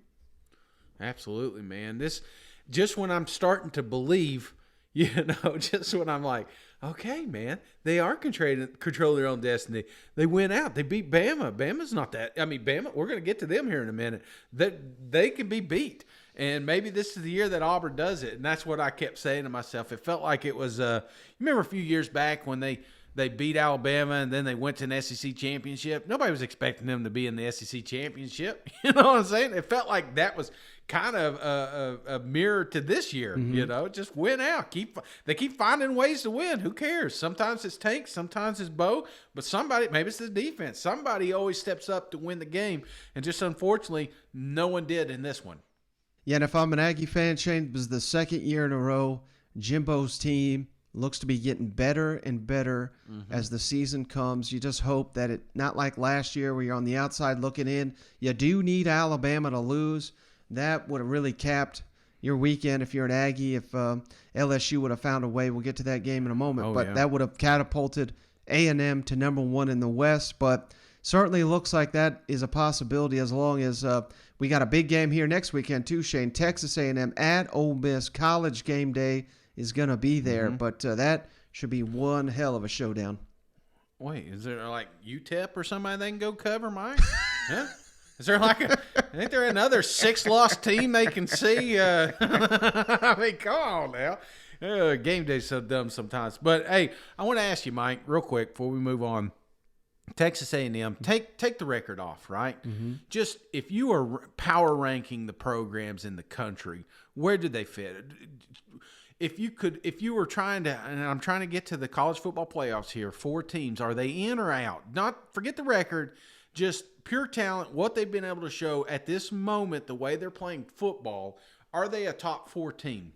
Absolutely, man. This just when I'm starting to believe, just when I'm like, okay, man, they are controlling their own destiny. They went out. They beat Bama. Bama's not that. I mean, Bama, we're going to get to them here in a minute. They can be beat. And maybe this is the year that Auburn does it. And that's what I kept saying to myself. It felt like it was, you remember a few years back when they beat Alabama and then they went to an SEC championship? Nobody was expecting them to be in the SEC championship. You know what I'm saying? It felt like that was kind of a mirror to this year. Just win out. They keep finding ways to win. Who cares? Sometimes it's Tank, sometimes it's Bo, but maybe it's the defense. Somebody always steps up to win the game, and just unfortunately, no one did in this one. Yeah, and if I'm an Aggie fan, Shane, it was the second year in a row Jimbo's team looks to be getting better and better as the season comes. You just hope that not like last year where you're on the outside looking in. You do need Alabama to lose. That would have really capped your weekend if you're an Aggie, if LSU would have found a way. We'll get to that game in a moment. That would have catapulted A&M to number one in the West. But certainly looks like that is a possibility as long as we got a big game here next weekend too, Shane. Texas A&M at Ole Miss. College game day is going to be there, but that should be one hell of a showdown. Wait, is there like UTEP or somebody they can go cover, Mike? Huh? Is there ain't there another 6-loss team they can see? I mean, come on now. Game day's so dumb sometimes. But, hey, I want to ask you, Mike, real quick before we move on. Texas A&M, take the record off, right? Just if you are power ranking the programs in the country, where do they fit? If you were trying to, and I'm trying to get to the college football playoffs here, 4 teams, are they in or out? Forget the record, just pure talent, what they've been able to show at this moment, the way they're playing football, are they a top 4 team?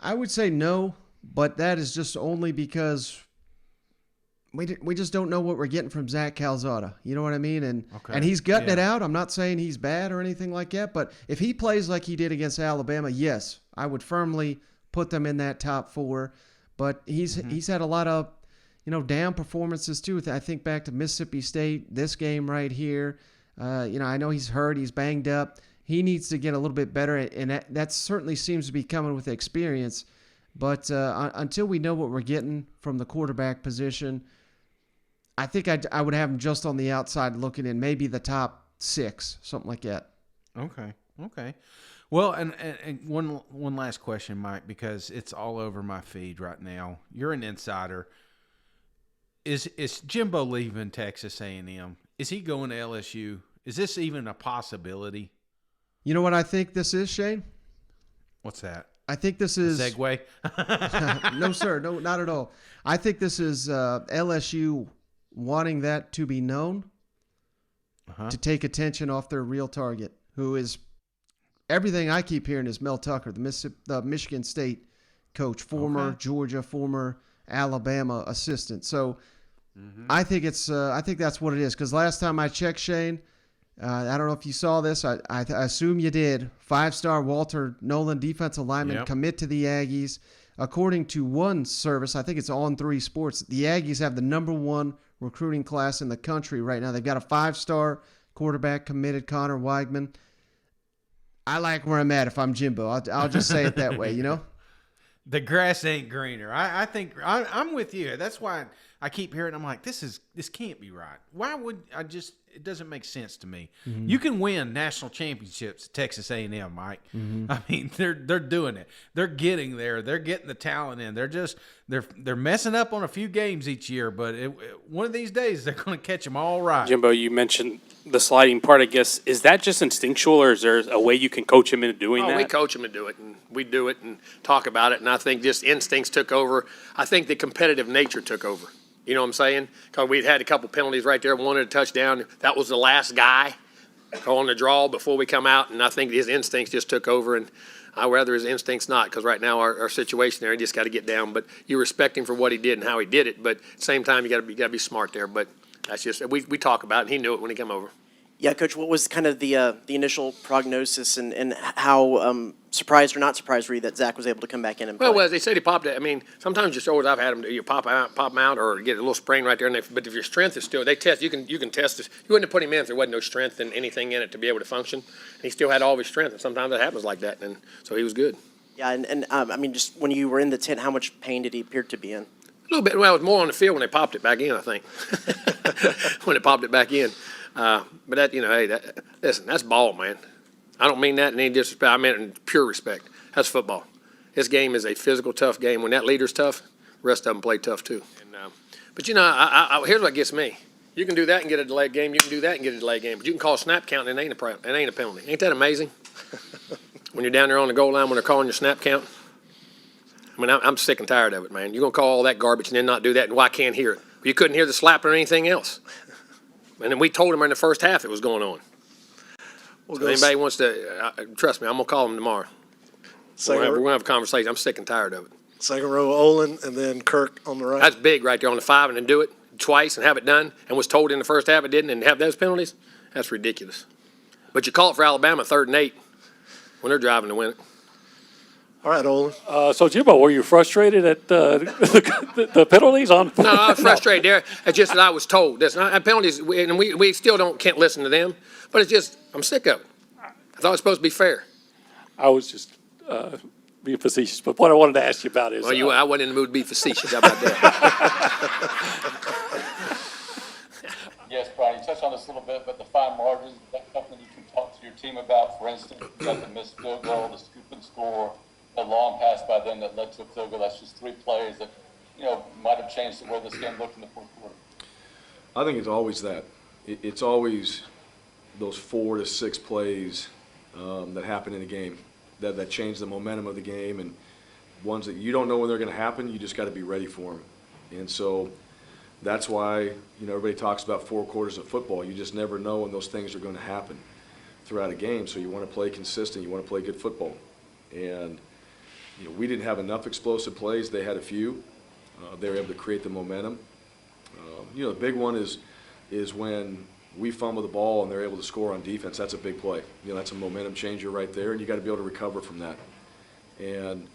I would say no, but that is just only because we just don't know what we're getting from Zach Calzada. You know what I mean? And he's gutting it out. I'm not saying he's bad or anything like that, but if he plays like he did against Alabama, yes, I would firmly put them in that top 4. But he's had a lot of, down performances too. I think back to Mississippi State, this game right here. I know he's hurt, he's banged up. He needs to get a little bit better, and that certainly seems to be coming with experience. But until we know what we're getting from the quarterback position, I think I would have him just on the outside looking in, maybe the top 6, something like that. Okay. Well, and one last question, Mike, because it's all over my feed right now. You're an insider. Is Jimbo leaving Texas A&M? Is he going to LSU? Is this even a possibility? You know what I think this is, Shane? What's that? I think this is a segue. No, sir. No, not at all. I think this is LSU wanting that to be known to take attention off their real target, who is everything I keep hearing is Mel Tucker, the Michigan State coach, former Georgia, former Alabama assistant. So I think that's what it is. Because last time I checked, Shane, I don't know if you saw this. I assume you did. 5-star Walter Nolan defensive lineman commit to the Aggies. According to one service, I think it's On 3 Sports, the Aggies have the number 1 recruiting class in the country right now. They've got a 5-star quarterback committed, Connor Weigman. I like where I'm at if I'm Jimbo. I'll just say it that way, The grass ain't greener. I think I'm with you. That's why I keep hearing. I'm like, this can't be right. Why would I just? It doesn't make sense to me. Mhm. You can win national championships at Texas A&M, Mike. Mhm. I mean, they're doing it. They're getting there. They're getting the talent in. They're messing up on a few games each year, but one of these days they're going to catch them all right. Jimbo, you mentioned the sliding part. I guess is that just instinctual, or is there a way you can coach him into doing that? We coach him to do it, and we do it and talk about it. And I think just instincts took over. I think the competitive nature took over. You know what I'm saying? Because we'd had a couple penalties right there. Wanted a touchdown. That was the last guy on the draw before we come out, and I think his instincts just took over. And I'd rather his instincts not, because right now our situation there, he just got to get down. But you respect him for what he did and how he did it. But at the same time, you got to be smart there. But that's just we talk about it, and he knew it when he came over. Yeah, Coach, what was kind of the initial prognosis and how surprised or not surprised were you that Zach was able to come back in and play? Well, they said he popped it. I mean, sometimes just always I've had him, you pop him out or get a little sprain right there. But if your strength is still, they test, you can test this. You wouldn't have put him in if there wasn't no strength and anything in it to be able to function. And he still had all of his strength, and sometimes that happens like that. And so he was good. Yeah, and I mean, just when you were in the tent, how much pain did he appear to be in? A little bit. Well, it was more on the field when they popped it back in, I think. When they popped it back in. But that, hey, listen, that's ball, man. I don't mean that in any disrespect. I mean it in pure respect. That's football. This game is a physical, tough game. When that leader's tough, the rest of them play tough too. And, but here's what gets me. You can do that and get a delayed game. You can do that and get a delayed game. But you can call a snap count and it ain't a penalty. Ain't that amazing? When you're down there on the goal line when they're calling your snap count. I mean, I'm sick and tired of it, man. You're gonna call all that garbage and then not do that, and why I can't hear it? You couldn't hear the slap or anything else. And then we told him in the first half it was going on. So anybody wants to, trust me, I'm going to call him tomorrow. We're going to have a conversation. I'm sick and tired of it. Second row, Olin, and then Kirk on the right. That's big right there on the 5 and then do it twice and have it done and was told in the first half it didn't and have those penalties. That's ridiculous. But you call it for Alabama 3rd and 8 when they're driving to win it. All right, Olin. So, Jimbo, were you frustrated at the penalties on? No, I'm frustrated there. It's just that I was told. That's not penalties, and we still can't listen to them. But it's just, I'm sick of it. I thought it was supposed to be fair. I was just being facetious. But what I wanted to ask you about is. Well, I wasn't in the mood to be facetious. How about that? Yes, Brian, you touched on this a little bit, but the fine margins, that's something you can talk to your team about. For instance, you got the missed field goal, the scoop and score, a long pass by them that led to a field goal. That's just 3 plays that, might have changed the way this game looked in the fourth quarter. I think it's always that. It's always those 4 to 6 plays that happen in a game that change the momentum of the game, and ones that you don't know when they're going to happen. You just got to be ready for them. And so that's why everybody talks about 4 quarters of football. You just never know when those things are going to happen throughout a game. So you want to play consistent. You want to play good football. And we didn't have enough explosive plays. They had a few. They were able to create the momentum. The big one is when we fumble the ball and they're able to score on defense. That's a big play. That's a momentum changer right there, and you got to be able to recover from that. And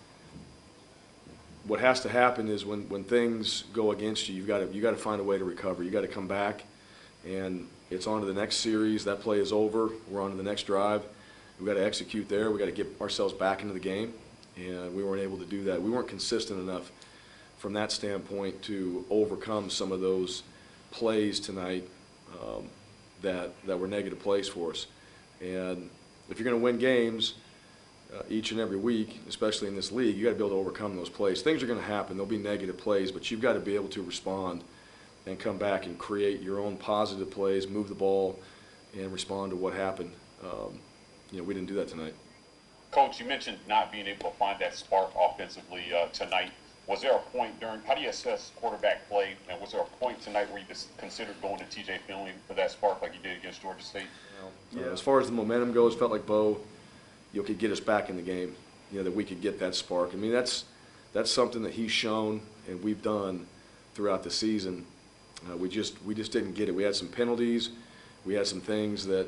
what has to happen is when things go against you, you got to find a way to recover. You got to come back, and it's on to the next series. That play is over. We're on to the next drive. We got to execute there. We got to get ourselves back into the game, and we weren't able to do that. We weren't consistent enough from that standpoint to overcome some of those plays tonight that were negative plays for us. And if you're going to win games each and every week, especially in this league, you got to be able to overcome those plays. Things are going to happen. There'll be negative plays, but you've got to be able to respond and come back and create your own positive plays, move the ball, and respond to what happened. We didn't do that tonight. Coach, you mentioned not being able to find that spark offensively tonight. Was there a point how do you assess quarterback play, and was there a point tonight where you just considered going to TJ Finley for that spark like you did against Georgia State? As far as the momentum goes, felt like Bo, could get us back in the game, that we could get that spark. I mean, that's something that he's shown and we've done throughout the season. We just didn't get it. We had some penalties. We had some things that,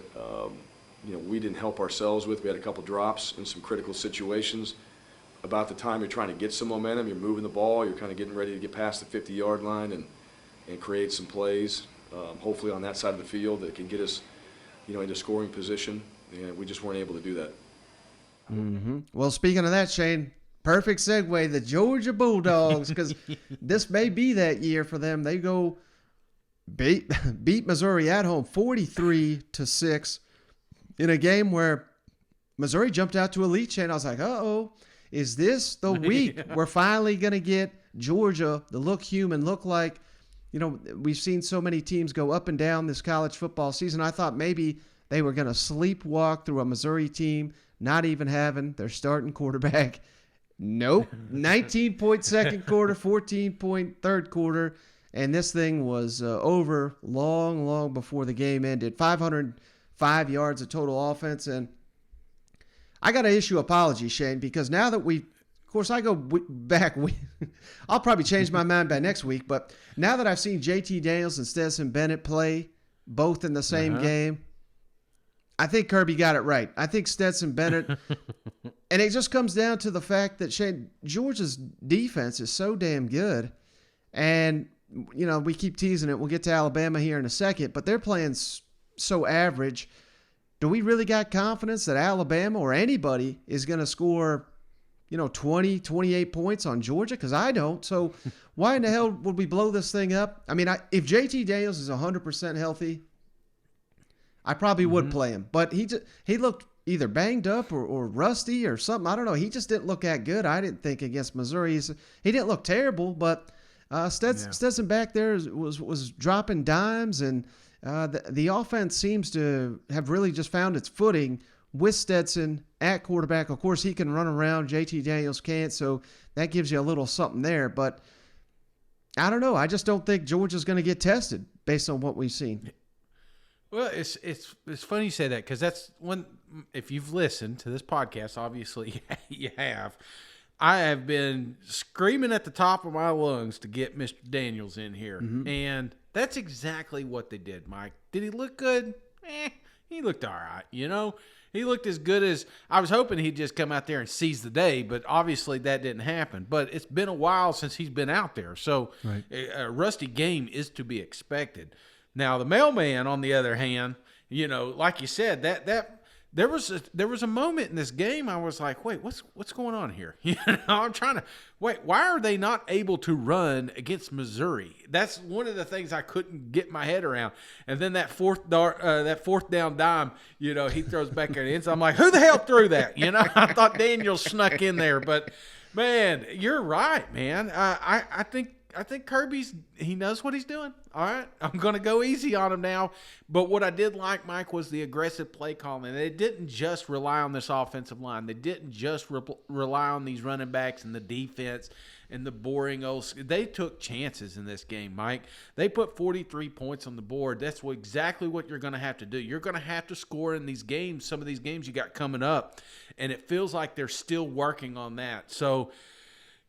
we didn't help ourselves with. We had a couple drops in some critical situations. About the time you're trying to get some momentum, you're moving the ball, you're kind of getting ready to get past the 50-yard line and create some plays, hopefully on that side of the field that can get us, into scoring position, and we just weren't able to do that. Mm-hmm. Well, speaking of that, Shane, Perfect segue. The Georgia Bulldogs, because this may be that year for them. They go beat Missouri at home 43-6 in a game where Missouri jumped out to a lead chain. I was like, uh-oh, is this the week we're finally going to get Georgia to look human, look like, we've seen so many teams go up and down this college football season. I thought maybe they were going to sleepwalk through a Missouri team, not even having their starting quarterback. Nope. 19-point second quarter, 14-point third quarter, and this thing was over long before the game ended. 505 yards of total offense, and I got to issue apology, Shane, because now that of course, I go back. I'll probably change my mind by next week, but now that I've seen JT Daniels and Stetson Bennett play both in the same game, I think Kirby got it right. I think Stetson Bennett, and it just comes down to the fact that Shane, Georgia's defense is so damn good, and we keep teasing it. We'll get to Alabama here in a second, but they're playing so average. Do we really got confidence that Alabama or anybody is going to score, 20, 28 points on Georgia? Because I don't. So why in the hell would we blow this thing up? I mean, if JT Daniels is 100% healthy, I probably would play him. But he looked either banged up or rusty or something. I don't know. He just didn't look that good, I didn't think, against Missouri. He didn't look terrible, but Stetson back there was dropping dimes, and the offense seems to have really just found its footing with Stetson at quarterback. Of course, he can run around. JT Daniels can't, so that gives you a little something there. But I don't know. I just don't think Georgia's going to get tested based on what we've seen. Well, it's funny you say that, because that's one. If you've listened to this podcast, obviously you have. I have been screaming at the top of my lungs to get Mr. Daniels in here, and that's exactly what they did, Mike. Did he look good? He looked all right, He looked as good as I was hoping he'd just come out there and seize the day, but obviously that didn't happen. But it's been a while since he's been out there, so a rusty game is to be expected. Now, the mailman, on the other hand, like you said, that there was a moment in this game I was like, wait, what's going on here? I'm trying to wait. Why are they not able to run against Missouri? That's one of the things I couldn't get my head around. And then that fourth down dime, he throws back there in. So I'm like, who the hell threw that? I thought Daniel snuck in there, but man, you're right, man. I think Kirby's, he knows what he's doing. All right. I'm going to go easy on him now. But what I did like, Mike, was the aggressive play calling. They didn't just rely on this offensive line. They didn't just rely on these running backs and the defense and the boring old. They took chances in this game, Mike. They put 43 points on the board. That's exactly what you're going to have to do. You're going to have to score in these games, some of these games you got coming up. And it feels like they're still working on that. So,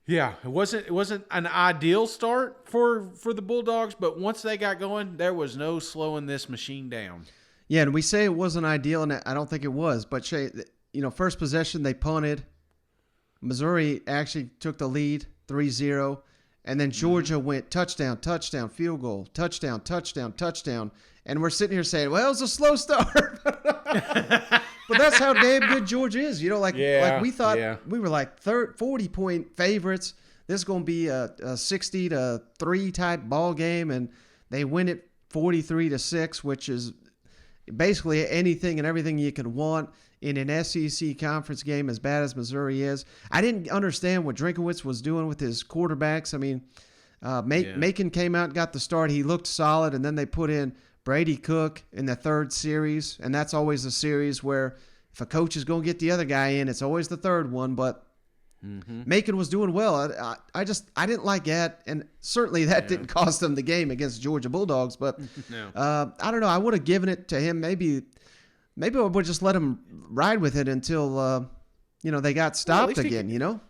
yeah, it wasn't an ideal start for the Bulldogs, but once they got going, there was no slowing this machine down. Yeah, and we say it wasn't ideal, and I don't think it was. But Shay, first possession they punted. Missouri actually took the lead 3-0, and then Georgia went touchdown, field goal, touchdown, and we're sitting here saying, well, it was a slow start. But that's how damn good Georgia is. Like we thought, we were like 40-point favorites. This is going to be a 60-3 type ball game, and they win it 43-6, which is basically anything and everything you could want in an SEC conference game, as bad as Missouri is. I didn't understand what Drinkowitz was doing with his quarterbacks. I mean, Macon came out and got the start. He looked solid, and then they put in Brady Cook in the third series, and that's always a series where if a coach is going to get the other guy in, it's always the third one, but Macon was doing well. I didn't like that, and certainly that didn't cost them the game against Georgia Bulldogs, but I don't know. I would have given it to him. Maybe I would just let him ride with it until, they got stopped again,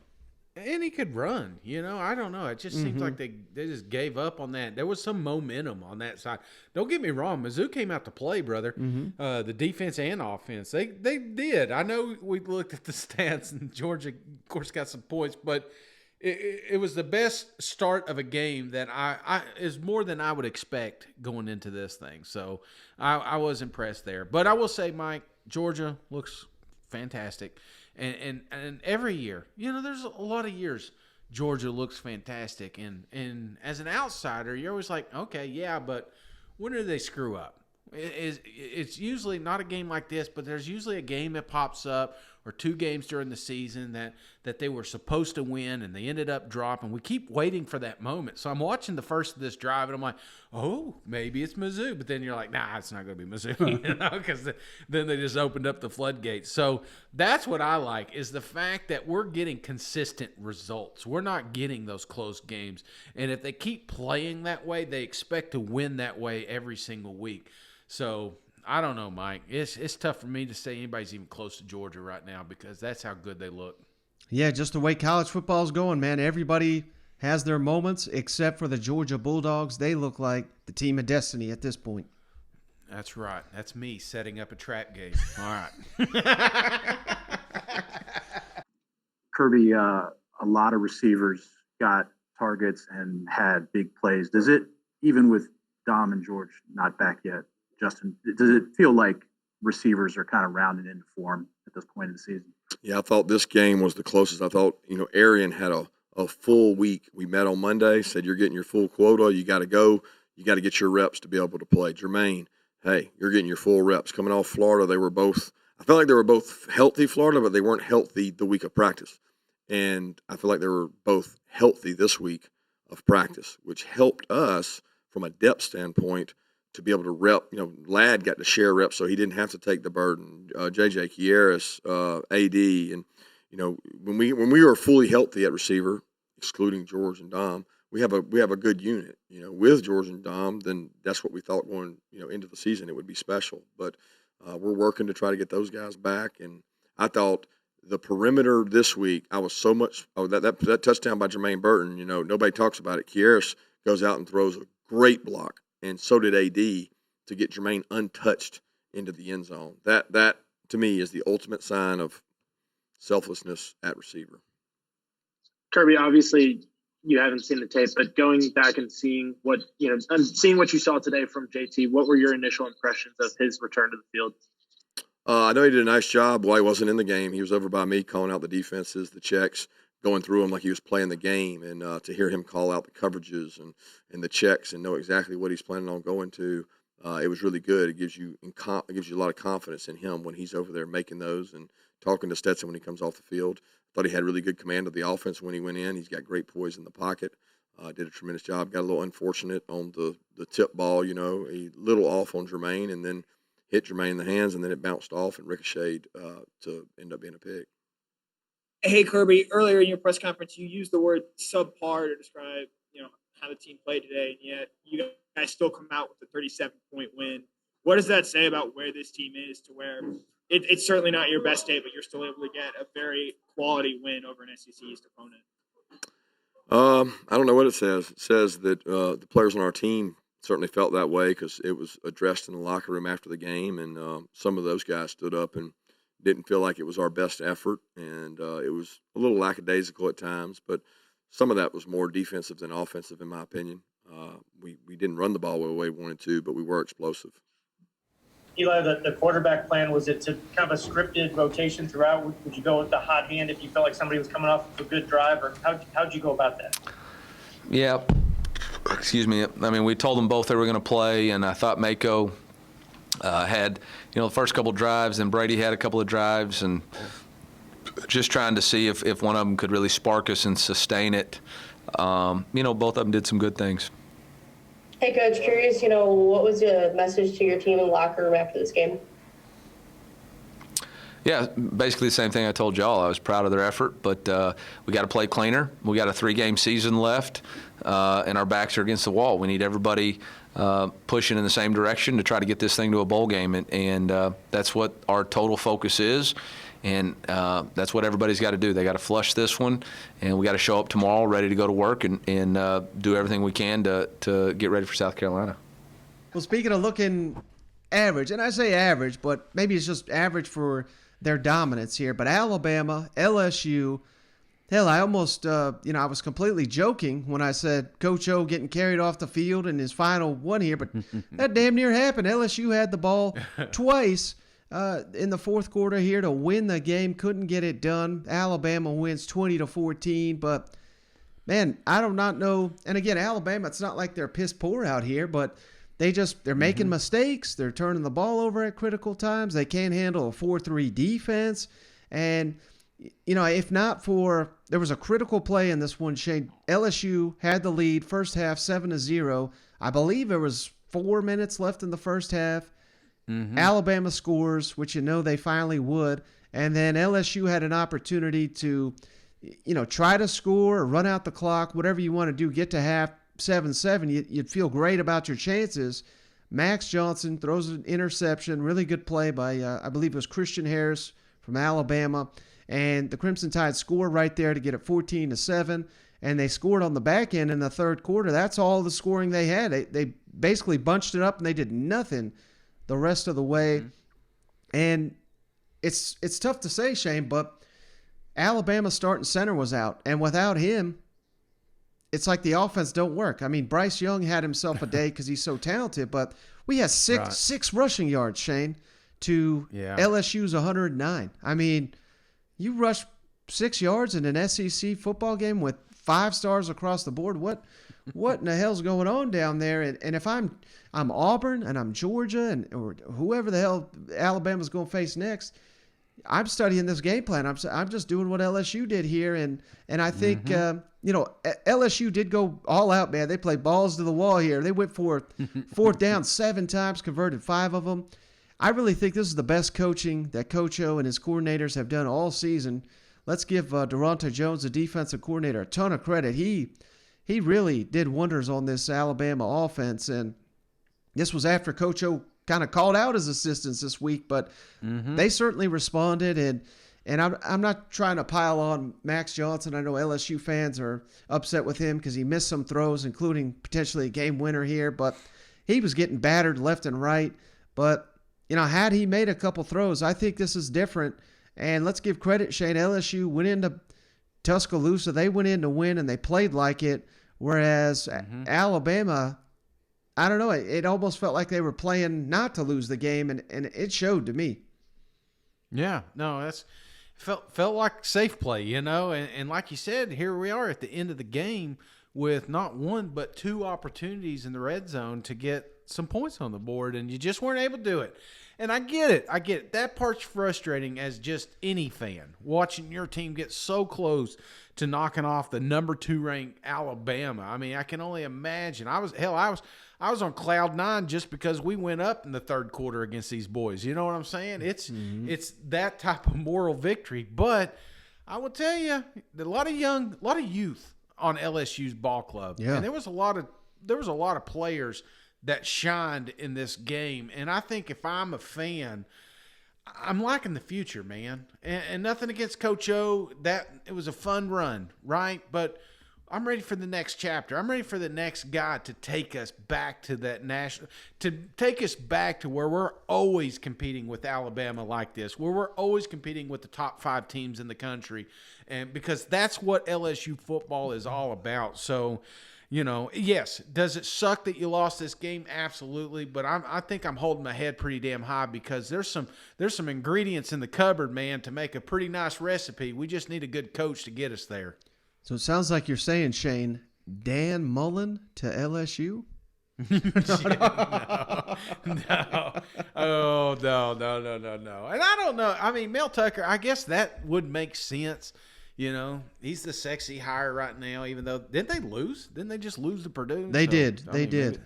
And he could run, I don't know. It just seems like they just gave up on that. There was some momentum on that side. Don't get me wrong. Mizzou came out to play, brother. The defense and offense. They did. I know we looked at the stats, and Georgia, of course, got some points, but it was the best start of a game that I is more than I would expect going into this thing. So I was impressed there. But I will say, Mike, Georgia looks fantastic. And every year, there's a lot of years Georgia looks fantastic. And as an outsider, you're always like, okay, yeah, but when do they screw up? It's usually not a game like this, but there's usually a game that pops up or two games during the season that they were supposed to win and they ended up dropping. We keep waiting for that moment. So I'm watching the first of this drive and I'm like, oh, maybe it's Mizzou. But then you're like, nah, it's not going to be Mizzou, because then they just opened up the floodgates. So that's what I like, is the fact that we're getting consistent results. We're not getting those close games. And if they keep playing that way, they expect to win that way every single week. So I don't know, Mike. It's tough for me to say anybody's even close to Georgia right now because that's how good they look. Yeah, just the way college football's going, man. Everybody has their moments except for the Georgia Bulldogs. They look like the team of destiny at this point. That's right. That's me setting up a trap game. All right. Kirby, a lot of receivers got targets and had big plays. Does it, even with Dom and George not back yet, Justin, does it feel like receivers are kind of rounding into form at this point in the season? Yeah, I thought this game was the closest. I thought, Arian had a full week. We met on Monday, said you're getting your full quota. You got to go. You got to get your reps to be able to play. Jermaine, hey, you're getting your full reps. Coming off Florida, they were both – I felt like they were both healthy, Florida, but they weren't healthy the week of practice. And I feel like they were both healthy this week of practice, which helped us from a depth standpoint to be able to rep. Ladd got to share reps, so he didn't have to take the burden. JJ Kieras, AD, and when we were fully healthy at receiver, excluding George and Dom, we have a good unit. With George and Dom, then that's what we thought going into the season it would be special. But we're working to try to get those guys back. And I thought the perimeter this week, I was so much. Oh, that touchdown by Jermaine Burton. Nobody talks about it. Kieras goes out and throws a great block. And so did AD to get Jermaine untouched into the end zone. That to me is the ultimate sign of selflessness at receiver. Kirby, obviously you haven't seen the tape, but going back and seeing what seeing what you saw today from JT, what were your initial impressions of his return to the field? I know he did a nice job. While he wasn't in the game, he was over by me calling out the defenses, the checks, going through them like he was playing the game, and to hear him call out the coverages and the checks and know exactly what he's planning on going to, it was really good. It gives you a lot of confidence in him when he's over there making those and talking to Stetson when he comes off the field. I thought he had really good command of the offense when he went in. He's got great poise in the pocket. Did a tremendous job. Got a little unfortunate on the tip ball, a little off on Jermaine, and then hit Jermaine in the hands, and then it bounced off and ricocheted to end up being a pick. Hey, Kirby, earlier in your press conference, you used the word subpar to describe, how the team played today, and yet you guys still come out with a 37-point win. What does that say about where this team is to where it's certainly not your best day, but you're still able to get a very quality win over an SEC East opponent? I don't know what it says. It says that the players on our team certainly felt that way because it was addressed in the locker room after the game, and some of those guys stood up and didn't feel like it was our best effort, and it was a little lackadaisical at times, but some of that was more defensive than offensive, in my opinion. We didn't run the ball the way we wanted to, but we were explosive. Eli, the quarterback plan, was it to kind of a scripted rotation throughout? Would you go with the hot hand if you felt like somebody was coming off of a good drive, or how'd you go about that? Yeah, excuse me. I mean, we told them both they were going to play, and I thought Mako had, the first couple drives, and Brady had a couple of drives, and just trying to see if one of them could really spark us and sustain it. Both of them did some good things. Hey, Coach, curious, what was your message to your team in the locker room after this game? Yeah, basically the same thing I told y'all. I was proud of their effort, but we got to play cleaner. We got a 3-game season left, and our backs are against the wall. We need everybody pushing in the same direction to try to get this thing to a bowl game, and that's what our total focus is. And that's what everybody's got to do. They got to flush this one, and we got to show up tomorrow ready to go to work and do everything we can to get ready for South Carolina. Well, speaking of looking average, and I say average, but maybe it's just average for their dominance here, but Alabama, LSU, hell, I almost, I was completely joking when I said Coach O getting carried off the field in his final one here, but that damn near happened. LSU had the ball twice. in the fourth quarter here to win the game. Couldn't get it done. Alabama wins 20-14, but man, I do not know. And again, Alabama, it's not like they're piss poor out here, but they're making mistakes. They're turning the ball over at critical times. They can't handle a 4-3 defense. And, if not for, there was a critical play in this one, Shane. LSU had the lead first half 7-0. I believe there was 4 minutes left in the first half. Alabama scores, which they finally would. And then LSU had an opportunity to, try to score or run out the clock, whatever you want to do, get to half 7-7. You'd feel great about your chances. Max Johnson throws an interception. Really good play by, I believe it was Christian Harris from Alabama. And the Crimson Tide scored right there to get it 14-7. And they scored on the back end in the third quarter. That's all the scoring they had. They basically bunched it up and they did nothing the rest of the way. And it's tough to say, Shane, but Alabama's starting center was out. And without him, it's like the offense don't work. I mean, Bryce Young had himself a day because he's so talented, but we had six rushing yards, Shane, to LSU's 109. I mean, you rush 6 yards in an SEC football game with 5 stars across the board. What in the hell's going on down there? And if I'm Auburn and I'm Georgia or whoever the hell Alabama's going to face next, I'm studying this game plan. I'm just doing what LSU did here, and I think LSU did go all out, man. They played balls to the wall here. They went for fourth down 7 times, converted 5 of them. I really think this is the best coaching that Coach O and his coordinators have done all season. Let's give Durante Jones, the defensive coordinator, a ton of credit. He really did wonders on this Alabama offense, and this was after Coach O kind of called out his assistants this week, but they certainly responded. And I'm not trying to pile on Max Johnson. I know LSU fans are upset with him because he missed some throws, including potentially a game winner here, but he was getting battered left and right. But, had he made a couple throws, I think this is different. And let's give credit, Shane. LSU went into Tuscaloosa. They went in to win, and they played like it, whereas Alabama, I don't know, it almost felt like they were playing not to lose the game, and it showed to me. Yeah, no, that's felt like safe play, and like you said, here we are at the end of the game with not one but 2 opportunities in the red zone to get some points on the board, and you just weren't able to do it. And I get it. That part's frustrating as just any fan, watching your team get so close to knocking off the number 2 ranked Alabama. I mean, I can only imagine. I was on cloud 9 just because we went up in the third quarter against these boys. You know what I'm saying? It's that type of moral victory. But I will tell you, a lot of youth on LSU's ball club. Yeah. And there was a lot of players that shined in this game. And I think if I'm a fan, I'm liking the future, man. And nothing against Coach O. It was a fun run, right? But I'm ready for the next chapter. I'm ready for the next guy to take us back to that to take us back to where we're always competing with Alabama like this, where we're always competing with the top 5 teams in the country. And because that's what LSU football is all about. So, yes, does it suck that you lost this game? Absolutely, but I think I'm holding my head pretty damn high because there's some ingredients in the cupboard, man, to make a pretty nice recipe. We just need a good coach to get us there. So it sounds like you're saying, Shane, Dan Mullen to LSU? No. Oh, no. And I don't know. I mean, Mel Tucker, I guess that would make sense. He's the sexy hire right now, even though, didn't they lose? Didn't they just lose to Purdue? They did. They did.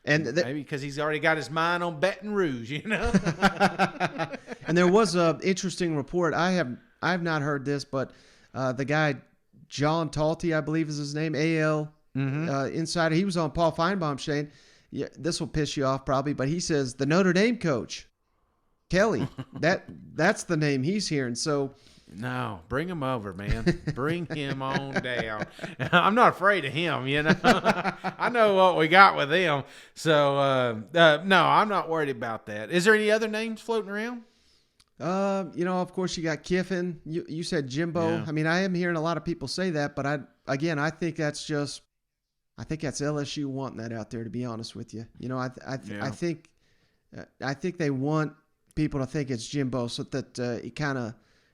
And maybe because he's already got his mind on Baton Rouge, And there was an interesting report. I have not heard this, but the guy, John Talty, I believe is his name, AL insider, he was on Paul Feinbaum, Shane. Yeah, this will piss you off probably, but he says the Notre Dame coach, Kelly, that's the name he's hearing. So no, bring him over, man. Bring him on down. I'm not afraid of him, I know what we got with him. So, no, I'm not worried about that. Is there any other names floating around? Of course you got Kiffin. You said Jimbo. Yeah. I mean, I am hearing a lot of people say that, but I think that's LSU wanting that out there, to be honest with you. I think they want people to think it's Jimbo, so that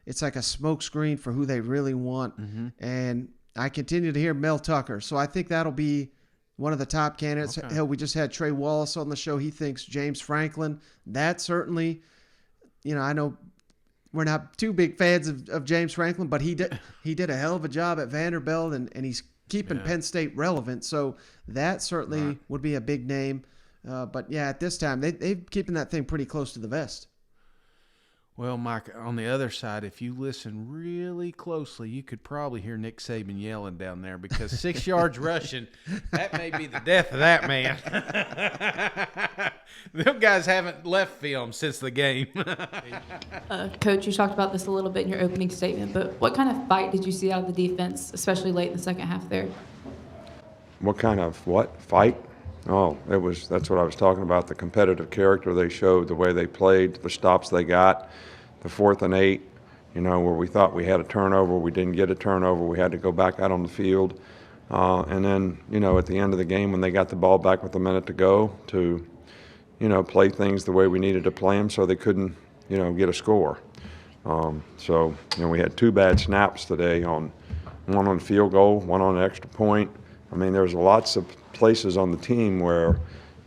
it's like a smokescreen for who they really want. Mm-hmm. And I continue to hear Mel Tucker, so I think that'll be one of the top candidates. Okay. Hell, we just had Trey Wallace on the show. He thinks James Franklin. That certainly, I know we're not too big fans of James Franklin, but he did a hell of a job at Vanderbilt, and he's keeping Penn State relevant. So that certainly would be a big name. But yeah, at this time, they're keeping that thing pretty close to the vest. Well, Mike, on the other side, if you listen really closely, you could probably hear Nick Saban yelling down there, because 6 yards rushing, that may be the death of that man. Them guys haven't left film since the game. Coach, you talked about this a little bit in your opening statement, but what kind of fight did you see out of the defense, especially late in the second half there? What kind of fight? Oh, that's what I was talking about, the competitive character they showed, the way they played, the stops they got, the 4th and 8, where we thought we had a turnover, we didn't get a turnover, we had to go back out on the field. And then, at the end of the game when they got the ball back with a minute to go to, play things the way we needed to play them so they couldn't, get a score. So, we had 2 bad snaps today, one on field goal, one on an extra point. I mean, there's lots of places on the team where,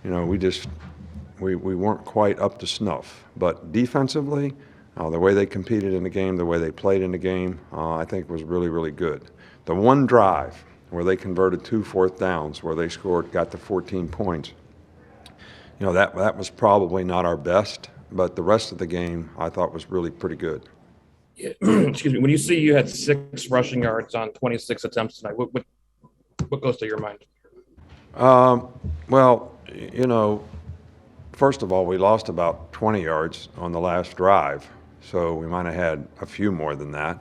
we weren't quite up to snuff. But defensively, the way they competed in the game, the way they played in the game, I think was really, really good. The one drive where they converted 2 4th downs, where they got to 14 points, that was probably not our best, but the rest of the game I thought was really pretty good. Yeah. Excuse me. When you see you had 6 rushing yards on 26 attempts tonight, what goes to your mind? Well, first of all, we lost about 20 yards on the last drive, so we might have had a few more than that.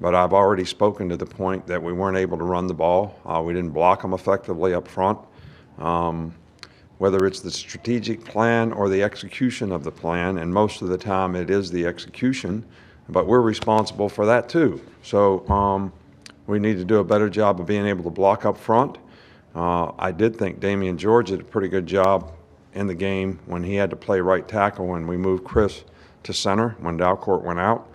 But I've already spoken to the point that we weren't able to run the ball. We didn't block them effectively up front. Whether it's the strategic plan or the execution of the plan, and most of the time it is the execution, but we're responsible for that too. So we need to do a better job of being able to block up front. I did think Damian George did a pretty good job in the game when he had to play right tackle when we moved Chris to center when Dalcourt went out.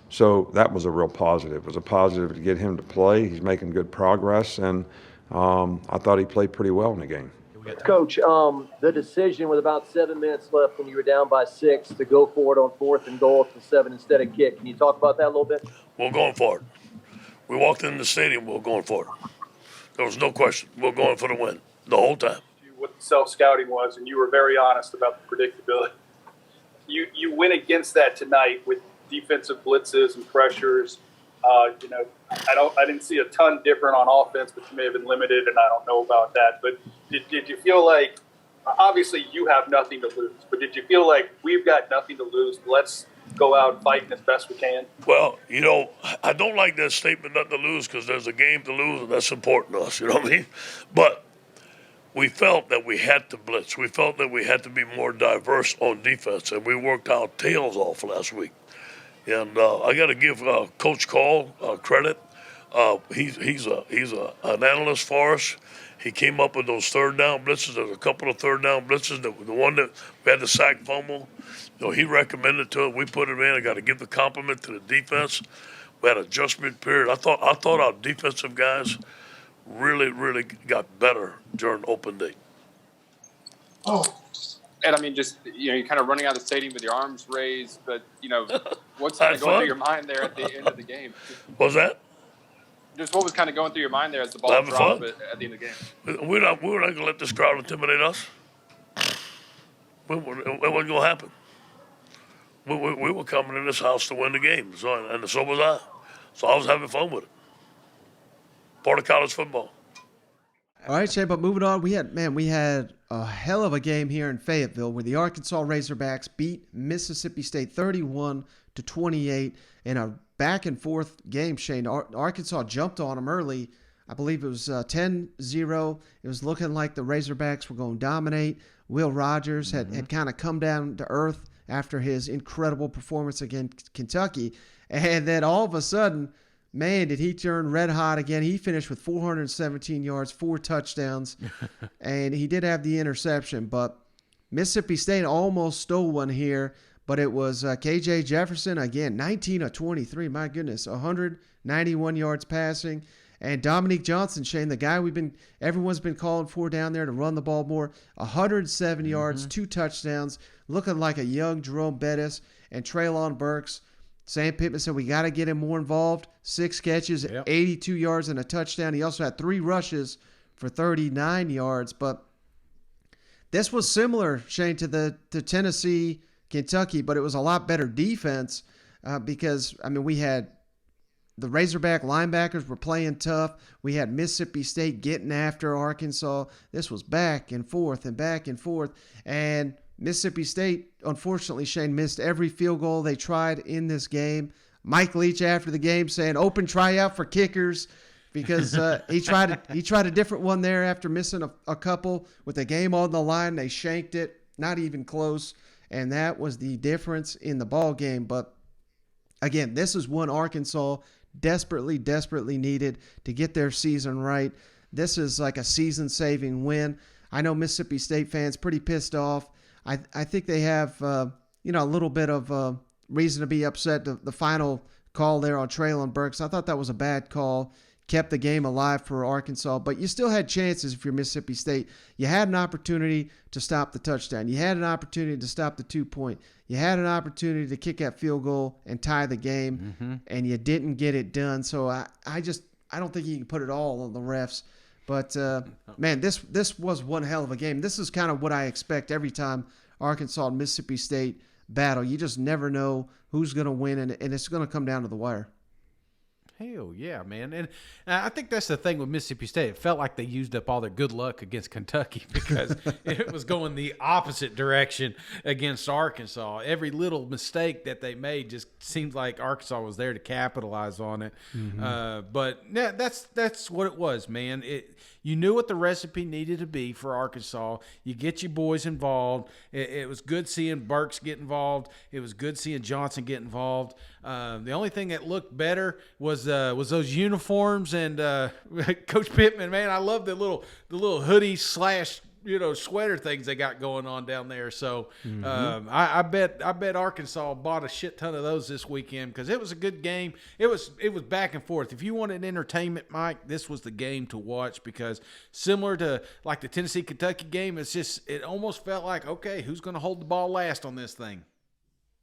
So that was a real positive. It was a positive to get him to play. He's making good progress, and I thought he played pretty well in the game. Coach, the decision with about 7 minutes left when you were down by 6 to go for it on 4th and goal to 7 instead of kick. Can you talk about that a little bit? We're going for it. We walked in the stadium, we were going for it. There was no question. We were going for the win the whole time. What the self-scouting was, and you were very honest about the predictability. You went against that tonight with defensive blitzes and pressures. I didn't see a ton different on offense, but you may have been limited, and I don't know about that. But did you feel like, obviously you have nothing to lose, but did you feel like we've got nothing to lose? Let's go out fighting as best we can. Well, I don't like that statement, nothing to lose, because there's a game to lose, and that's important to us, you know what I mean? But we felt that we had to blitz. We felt that we had to be more diverse on defense, and we worked our tails off last week. And I got to give Coach Call credit. He's an analyst for us. He came up with those 3rd down blitzes. There's a couple of 3rd down blitzes. The one that we had the sack fumble, he recommended to it. We put it in. I got to give the compliment to the defense. We had an adjustment period. I thought our defensive guys really, really got better during open day. And I mean, you're kind of running out of the stadium with your arms raised, but what's kind of going through your mind there at the end of the game? What's that? Just what was kind of going through your mind there as the ball Having dropped fun. at the end of the game? We're not going to let this crowd intimidate us. It wasn't going to happen. We were coming in this house to win the game, and so was I. So I was having fun with it. Part of college football. All right, Shane, but moving on, we had a hell of a game here in Fayetteville where the Arkansas Razorbacks beat Mississippi State 31-28 in a back-and-forth game, Shane. Arkansas jumped on them early. I believe it was 10-0. It was looking like the Razorbacks were going to dominate. Will Rogers had kind of come down to earth after his incredible performance against Kentucky. And then all of a sudden, man, did he turn red hot again. He finished with 417 yards, 4 touchdowns, and he did have the interception. But Mississippi State almost stole one here, but it was KJ Jefferson, again, 19 of 23. My goodness, 191 yards passing. And Dominique Johnson, Shane, the guy everyone's been calling for down there to run the ball more, 107 yards, 2 touchdowns, looking like a young Jerome Bettis. And Traylon Burks, Sam Pittman said we got to get him more involved. 6 catches, 82 yards, and a touchdown. He also had 3 rushes for 39 yards. But this was similar, Shane, to Tennessee, Kentucky, but it was a lot better defense because, we had the Razorback linebackers were playing tough. We had Mississippi State getting after Arkansas. This was back and forth and back and forth. And Mississippi State, unfortunately, Shane, missed every field goal they tried in this game. Mike Leach after the game saying open tryout for kickers because he tried a different one there after missing a couple with the game on the line. They shanked it, not even close. And that was the difference in the ball game. But again, this is one Arkansas desperately needed to get their season right. This is like a season-saving win. I know Mississippi State fans pretty pissed off. I think they have a little bit of reason to be upset. The final call there on Traylon Burks, I thought that was a bad call. Kept the game alive for Arkansas, but you still had chances if you're Mississippi State. You had an opportunity to stop the touchdown. You had an opportunity to stop the 2-point. You had an opportunity to kick that field goal and tie the game, and you didn't get it done. So I don't think you can put it all on the refs. But, man, this was one hell of a game. This is kind of what I expect every time Arkansas and Mississippi State battle. You just never know who's going to win, and it's going to come down to the wire. Hell yeah, man. And I think that's the thing with Mississippi State. It felt like they used up all their good luck against Kentucky because it was going the opposite direction against Arkansas. Every little mistake that they made just seemed like Arkansas was there to capitalize on it. But yeah, that's what it was, man. You knew what the recipe needed to be for Arkansas. You get your boys involved. It was good seeing Burks get involved. It was good seeing Johnson get involved. The only thing that looked better was those uniforms and Coach Pittman. Man, I love the little hoodie / sweater things they got going on down there. So I bet Arkansas bought a shit ton of those this weekend because it was a good game. It was back and forth. If you wanted entertainment, Mike, this was the game to watch because similar to like the Tennessee Kentucky game, it almost felt like, okay, who's going to hold the ball last on this thing?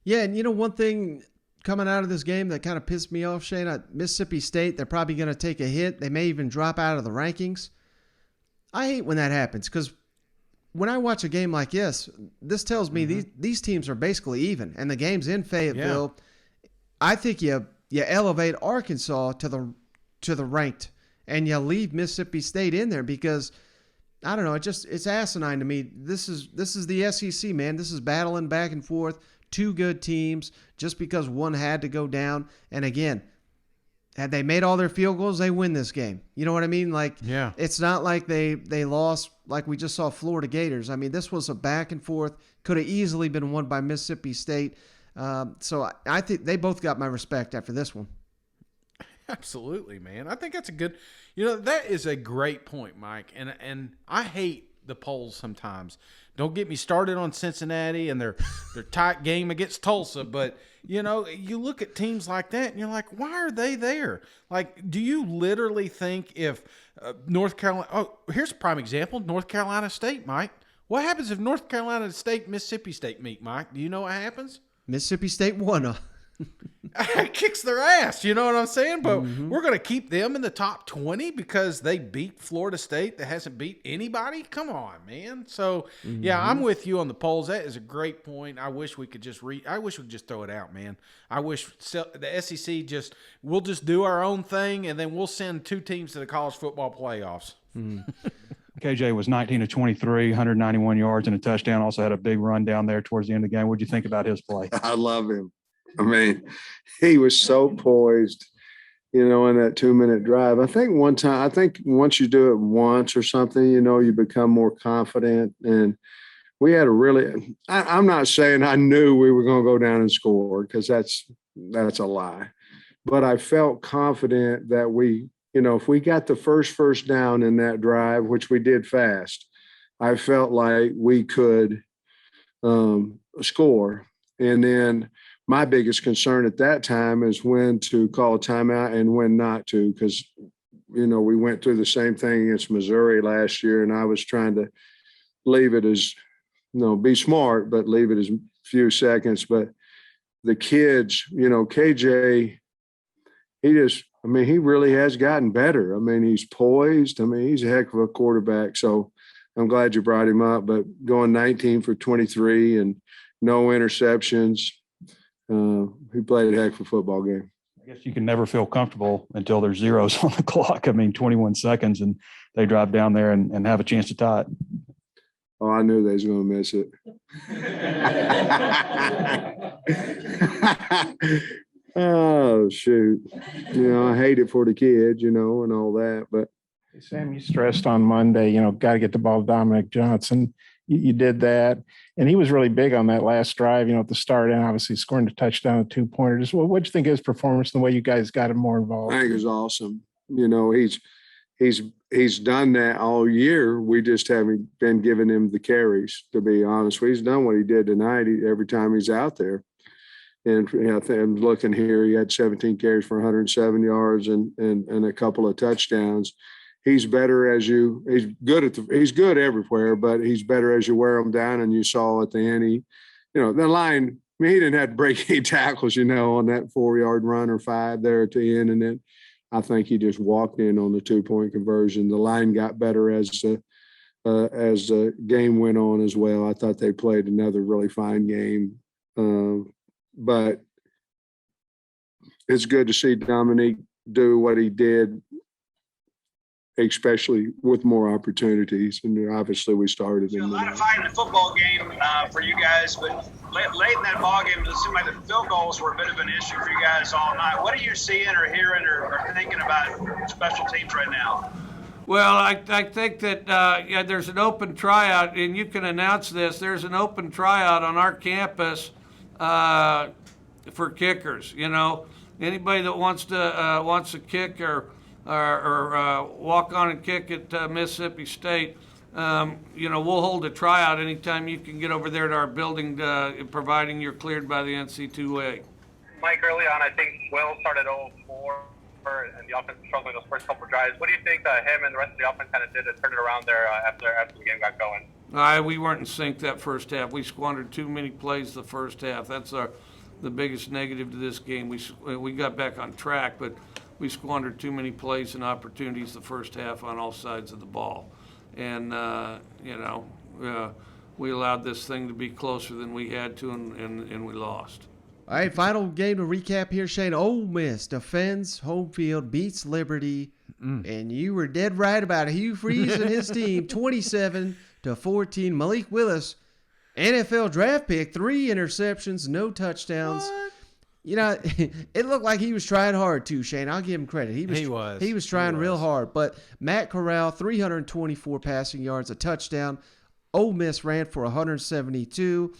Yeah, and one thing coming out of this game that kind of pissed me off, Shane, at Mississippi State, they're probably going to take a hit. They may even drop out of the rankings. I hate when that happens because when I watch a game like this tells me these teams are basically even, and the game's in Fayetteville. Yeah. I think you elevate Arkansas to the ranked, and you leave Mississippi State in there because I don't know. It's asinine to me. This is the SEC, man. This is battling back and forth. 2 good teams just because one had to go down. And again, had they made all their field goals, they win this game. You know what I mean? It's not like they lost like we just saw Florida Gators. I mean, this was a back and forth. Could have easily been won by Mississippi State. So I think they both got my respect after this one. Absolutely, man. I think that's a good – that is a great point, Mike. And I hate the polls sometimes. Don't get me started on Cincinnati and their tight game against Tulsa, but you look at teams like that and you're like, why are they there? Like, do you literally think if North Carolina? Oh, here's a prime example: North Carolina State, Mike. What happens if North Carolina State and Mississippi State meet, Mike? Do you know what happens? Mississippi State won. Kicks their ass, you know what I'm saying? But we're going to keep them in the top 20 because they beat Florida State that hasn't beat anybody? Come on, man. So, yeah, I'm with you on the polls. That is a great point. I wish we could just throw it out, man. I wish the SEC we'll just do our own thing, and then we'll send 2 teams to the college football playoffs. KJ was 19 of 23, 191 yards and a touchdown. Also had a big run down there towards the end of the game. What did you think about his play? I love him. I mean, he was so poised, in that 2-minute drive. I think once you do it once or something, you become more confident. And we had I'm not saying I knew we were going to go down and score because that's a lie. But I felt confident that if we got the first down in that drive, which we did fast, I felt like we could score. And then my biggest concern at that time is when to call a timeout and when not to, because, we went through the same thing against Missouri last year, and I was trying to leave it as, be smart, but leave it as few seconds. But the kids, KJ, he really has gotten better. He's poised. He's a heck of a quarterback. So I'm glad you brought him up, but going 19 for 23 and no interceptions, he played a heck of a football game. I guess you can never feel comfortable until there's zeros on the clock. 21 seconds, and they drive down there and have a chance to tie it. Oh, I knew they was going to miss it. Oh, shoot. I hate it for the kids, and all that. But Sam, you stressed on Monday, got to get the ball to Dominic Johnson. You did that. And he was really big on that last drive, at the start, and obviously scoring a touchdown, a 2-pointer. Just what do you think of his performance and the way you guys got him more involved? I think it was awesome. He's done that all year. We just haven't been giving him the carries, to be honest. He's done what he did tonight every time he's out there. And I think I'm looking here, he had 17 carries for 107 yards and a couple of touchdowns. He's better he's good everywhere, but he's better as you wear him down. And you saw at the end, the line, he didn't have to break any tackles, on that 4-yard run or 5 there at the end. And then I think he just walked in on the 2-point conversion. The line got better as the game went on as well. I thought they played another really fine game. But it's good to see Dominique do what he did, especially with more opportunities. And obviously we started A lot of fight in the football game for you guys, but late in that ball game, it seemed like the field goals were a bit of an issue for you guys all night. What are you seeing or hearing or thinking about special teams right now? Well, I think that there's an open tryout, and you can announce this. There's an open tryout on our campus for kickers. Anybody that wants to kick or walk on and kick at Mississippi State, we'll hold a tryout anytime you can get over there to our building, providing you're cleared by the NC2A. Mike, early on, I think Will started 0-4, and the offense struggling those first couple of drives. What do you think him and the rest of the offense kind of did to turn it around there after the game got going? We weren't in sync that first half. We squandered too many plays the first half. That's the biggest negative to this game. We got back on track, but we squandered too many plays and opportunities the first half on all sides of the ball. And, we allowed this thing to be closer than we had to, and we lost. All right, final game to recap here, Shane. Ole Miss defends home field, beats Liberty, and you were dead right about it. Hugh Freeze and his team, 27-14. Malik Willis, NFL draft pick, 3 interceptions, no touchdowns. What? It looked like he was trying hard too, Shane. I'll give him credit. He was trying real hard. But Matt Corral, 324 passing yards, a touchdown. Ole Miss ran for 172.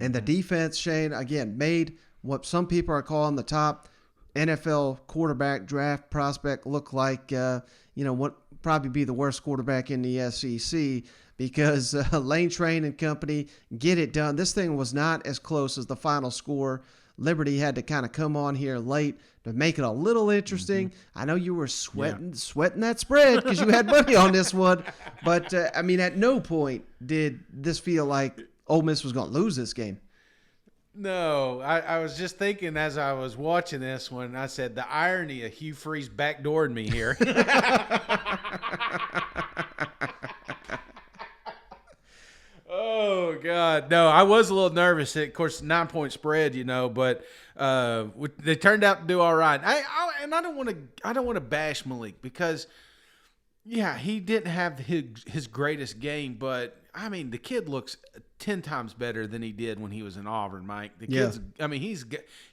And the defense, Shane, again, made what some people are calling the top NFL quarterback draft prospect look like, what probably be the worst quarterback in the SEC, because Lane Train and company get it done. This thing was not as close as the final score. Liberty had to kind of come on here late to make it a little interesting. I know you were sweating that spread because you had money on this one. But, at no point did this feel like Ole Miss was going to lose this game. No, I was just thinking as I was watching this one, I said the irony of Hugh Freeze backdoored me here. Oh God, no! I was a little nervous. Of course, 9-point spread, but they turned out to do all right. I don't want to bash Malik because, he didn't have his greatest game, but the kid looks 10 times better than he did when he was in Auburn, Mike. The kid's,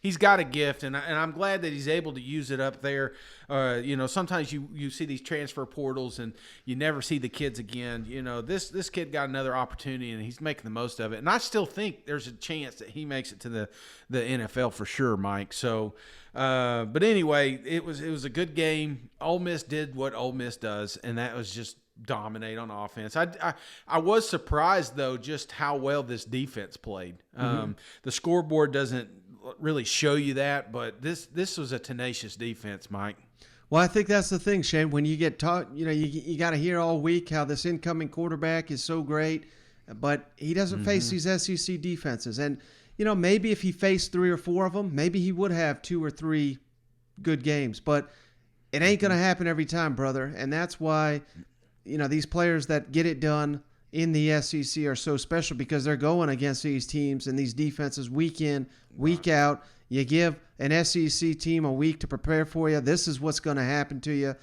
he's got a gift, and I'm glad that he's able to use it up there. Sometimes you see these transfer portals and you never see the kids again. This kid got another opportunity and he's making the most of it. And I still think there's a chance that he makes it to the NFL for sure, Mike. So, but anyway, it was a good game. Ole Miss did what Ole Miss does, and that was just dominate on offense. I was surprised, though, just how well this defense played. The scoreboard doesn't really show you that, but this was a tenacious defense, Mike. Well, I think that's the thing, Shane. When you get taught, you got to hear all week how this incoming quarterback is so great, but he doesn't face these SEC defenses. And, maybe if he faced 3 or 4 of them, maybe he would have 2 or 3 good games. But it ain't going to happen every time, brother. And that's why, these players that get it done in the SEC are so special, because they're going against these teams and these defenses week in, week out. You give an SEC team a week to prepare for you. This is what's going to happen to you.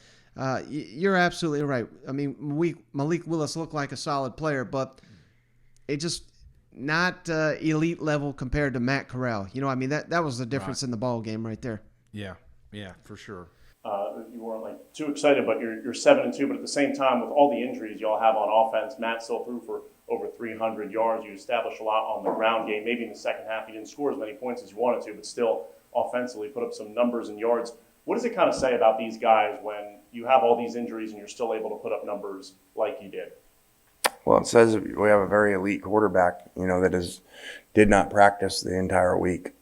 You're absolutely right. I mean, Malik Willis looked like a solid player, but it just not elite level compared to Matt Corral. That was the difference in the ball game right there. Yeah, for sure. You weren't too excited, but you're 7-2. But at the same time, with all the injuries y'all have on offense, Matt still threw for over 300 yards. You established a lot on the ground game. Maybe in the second half, you didn't score as many points as you wanted to, but still offensively put up some numbers and yards. What does it kind of say about these guys when you have all these injuries and you're still able to put up numbers like you did? Well, it says we have a very elite quarterback, that did not practice the entire week,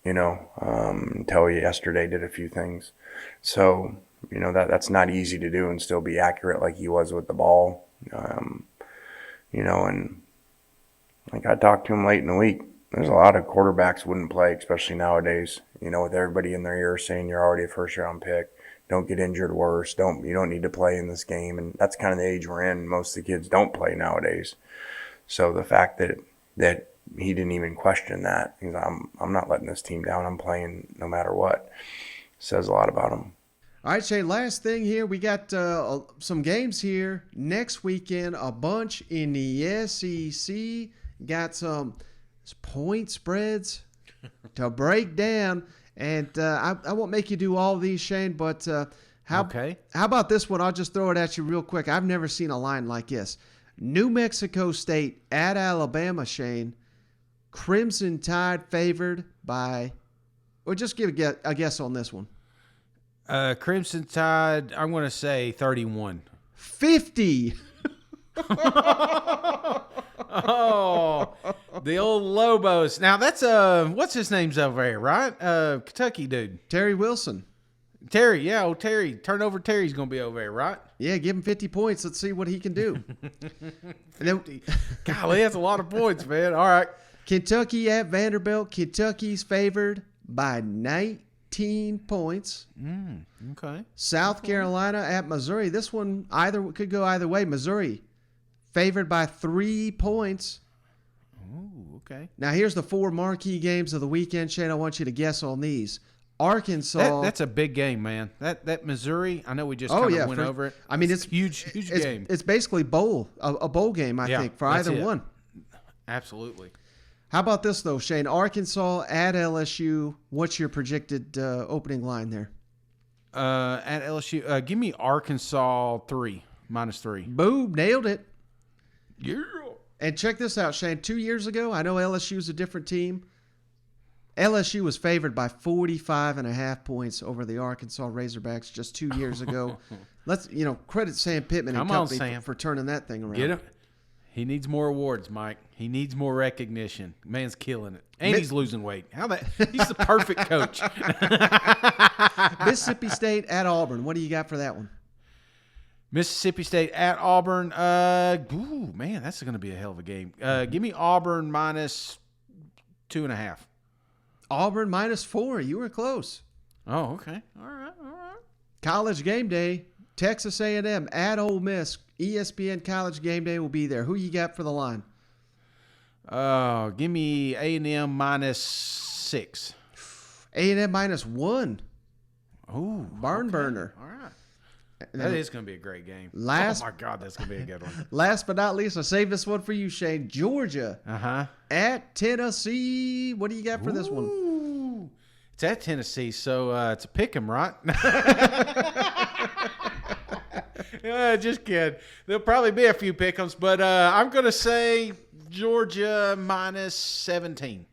until yesterday did a few things. So, that's not easy to do and still be accurate like he was with the ball. And like I talked to him late in the week, there's a lot of quarterbacks wouldn't play, especially nowadays, with everybody in their ear saying you're already a first-round pick. Don't get injured worse. You don't need to play in this game. And that's kind of the age we're in. Most of the kids don't play nowadays. So the fact that he didn't even question that, he's like, I'm not letting this team down. I'm playing no matter what, says a lot about him. All right, Shane, last thing here. We got some games here next weekend, a bunch in the SEC. Got some point spreads to break down. And I won't make you do all of these, Shane, but how about this one? I'll just throw it at you real quick. I've never seen a line like this. New Mexico State at Alabama, Shane. Crimson Tide favored by, or just give a guess on this one. Crimson Tide, I'm going to say 31. 50. Oh, the old Lobos. Now that's what's his name's over there, right? Kentucky dude. Terry Wilson. Terry, yeah, old Terry. Turnover Terry's gonna be over there, right? Yeah, give him 50 points. Let's see what he can do. Golly, that's a lot of points, man. All right. Kentucky at Vanderbilt. Kentucky's favored by 19 points. Okay. South Carolina at Missouri. This one could go either way. Missouri favored by 3 points. Ooh, okay. Now, here's the 4 marquee games of the weekend, Shane. I want you to guess on these. Arkansas. That's a big game, man. That Missouri, I know we just kind of went over it. I mean, it's huge game. It's basically a bowl game, I think, for either one. Absolutely. How about this, though, Shane? Arkansas at LSU. What's your projected opening line there? At LSU, give me Arkansas -3. Boom, nailed it. Yeah. And check this out, Shane. 2 years ago, I know LSU's a different team. LSU was favored by 45.5 points over the Arkansas Razorbacks just 2 years ago. Let's, credit Sam Pittman and company for turning that thing around. Get him. He needs more awards, Mike. He needs more recognition. Man's killing it. And he's losing weight. He's the perfect coach. Mississippi State at Auburn. What do you got for that one? Mississippi State at Auburn. Man, that's going to be a hell of a game. Give me Auburn -2.5. Auburn -4. You were close. Oh, okay. All right. College game day. Texas A&M at Ole Miss. ESPN College game day will be there. Who you got for the line? Give me A&M -6. A&M -1. Oh, barn burner. All right. That is going to be a great game. Oh, my God, that's going to be a good one. Last but not least, I saved this one for you, Shane. Georgia at Tennessee. What do you got for this one? It's at Tennessee, so it's a pick 'em, right? Just kidding. There'll probably be a few pick 'ems, but I'm going to say Georgia -17.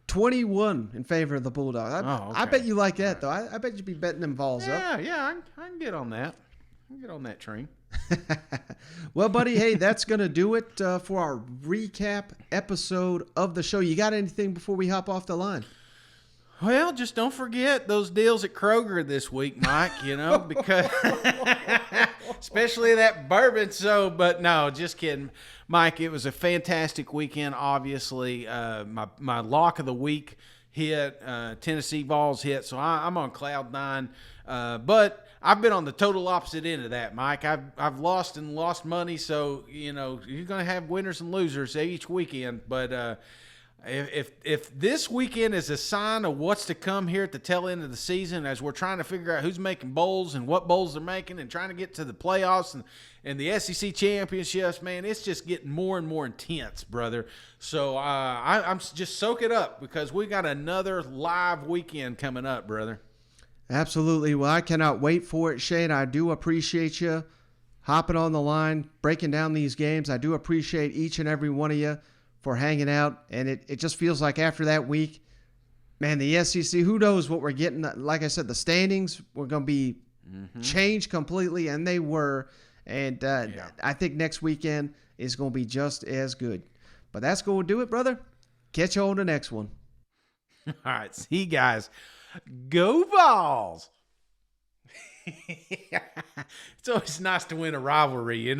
21 in favor of the Bulldogs. Okay. I bet you like that, though. I bet you'd be betting them Vols up. Yeah, I can get on that. I'll get on that train. Well, buddy, hey, that's going to do it for our recap episode of the show. You got anything before we hop off the line? Well, just don't forget those deals at Kroger this week, Mike, because especially that bourbon. So, but no, just kidding. Mike, it was a fantastic weekend, obviously. My lock of the week hit, Tennessee Vols hit, so I'm on cloud nine. But I've been on the total opposite end of that, Mike. I've lost money, so you're going to have winners and losers each weekend. But if this weekend is a sign of what's to come here at the tail end of the season, as we're trying to figure out who's making bowls and what bowls they're making, and trying to get to the playoffs and the SEC championships, man, it's just getting more and more intense, brother. So I'm just soak it up, because we got another live weekend coming up, brother. Absolutely. Well, I cannot wait for it, Shane. I do appreciate you hopping on the line, breaking down these games. I do appreciate each and every one of you for hanging out. And it just feels like after that week, man, the SEC, who knows what we're getting. Like I said, the standings were going to be changed completely, and they were. And I think next weekend is going to be just as good. But that's going to do it, brother. Catch you on the next one. All right. See you guys. Go Vols! It's always nice to win a rivalry,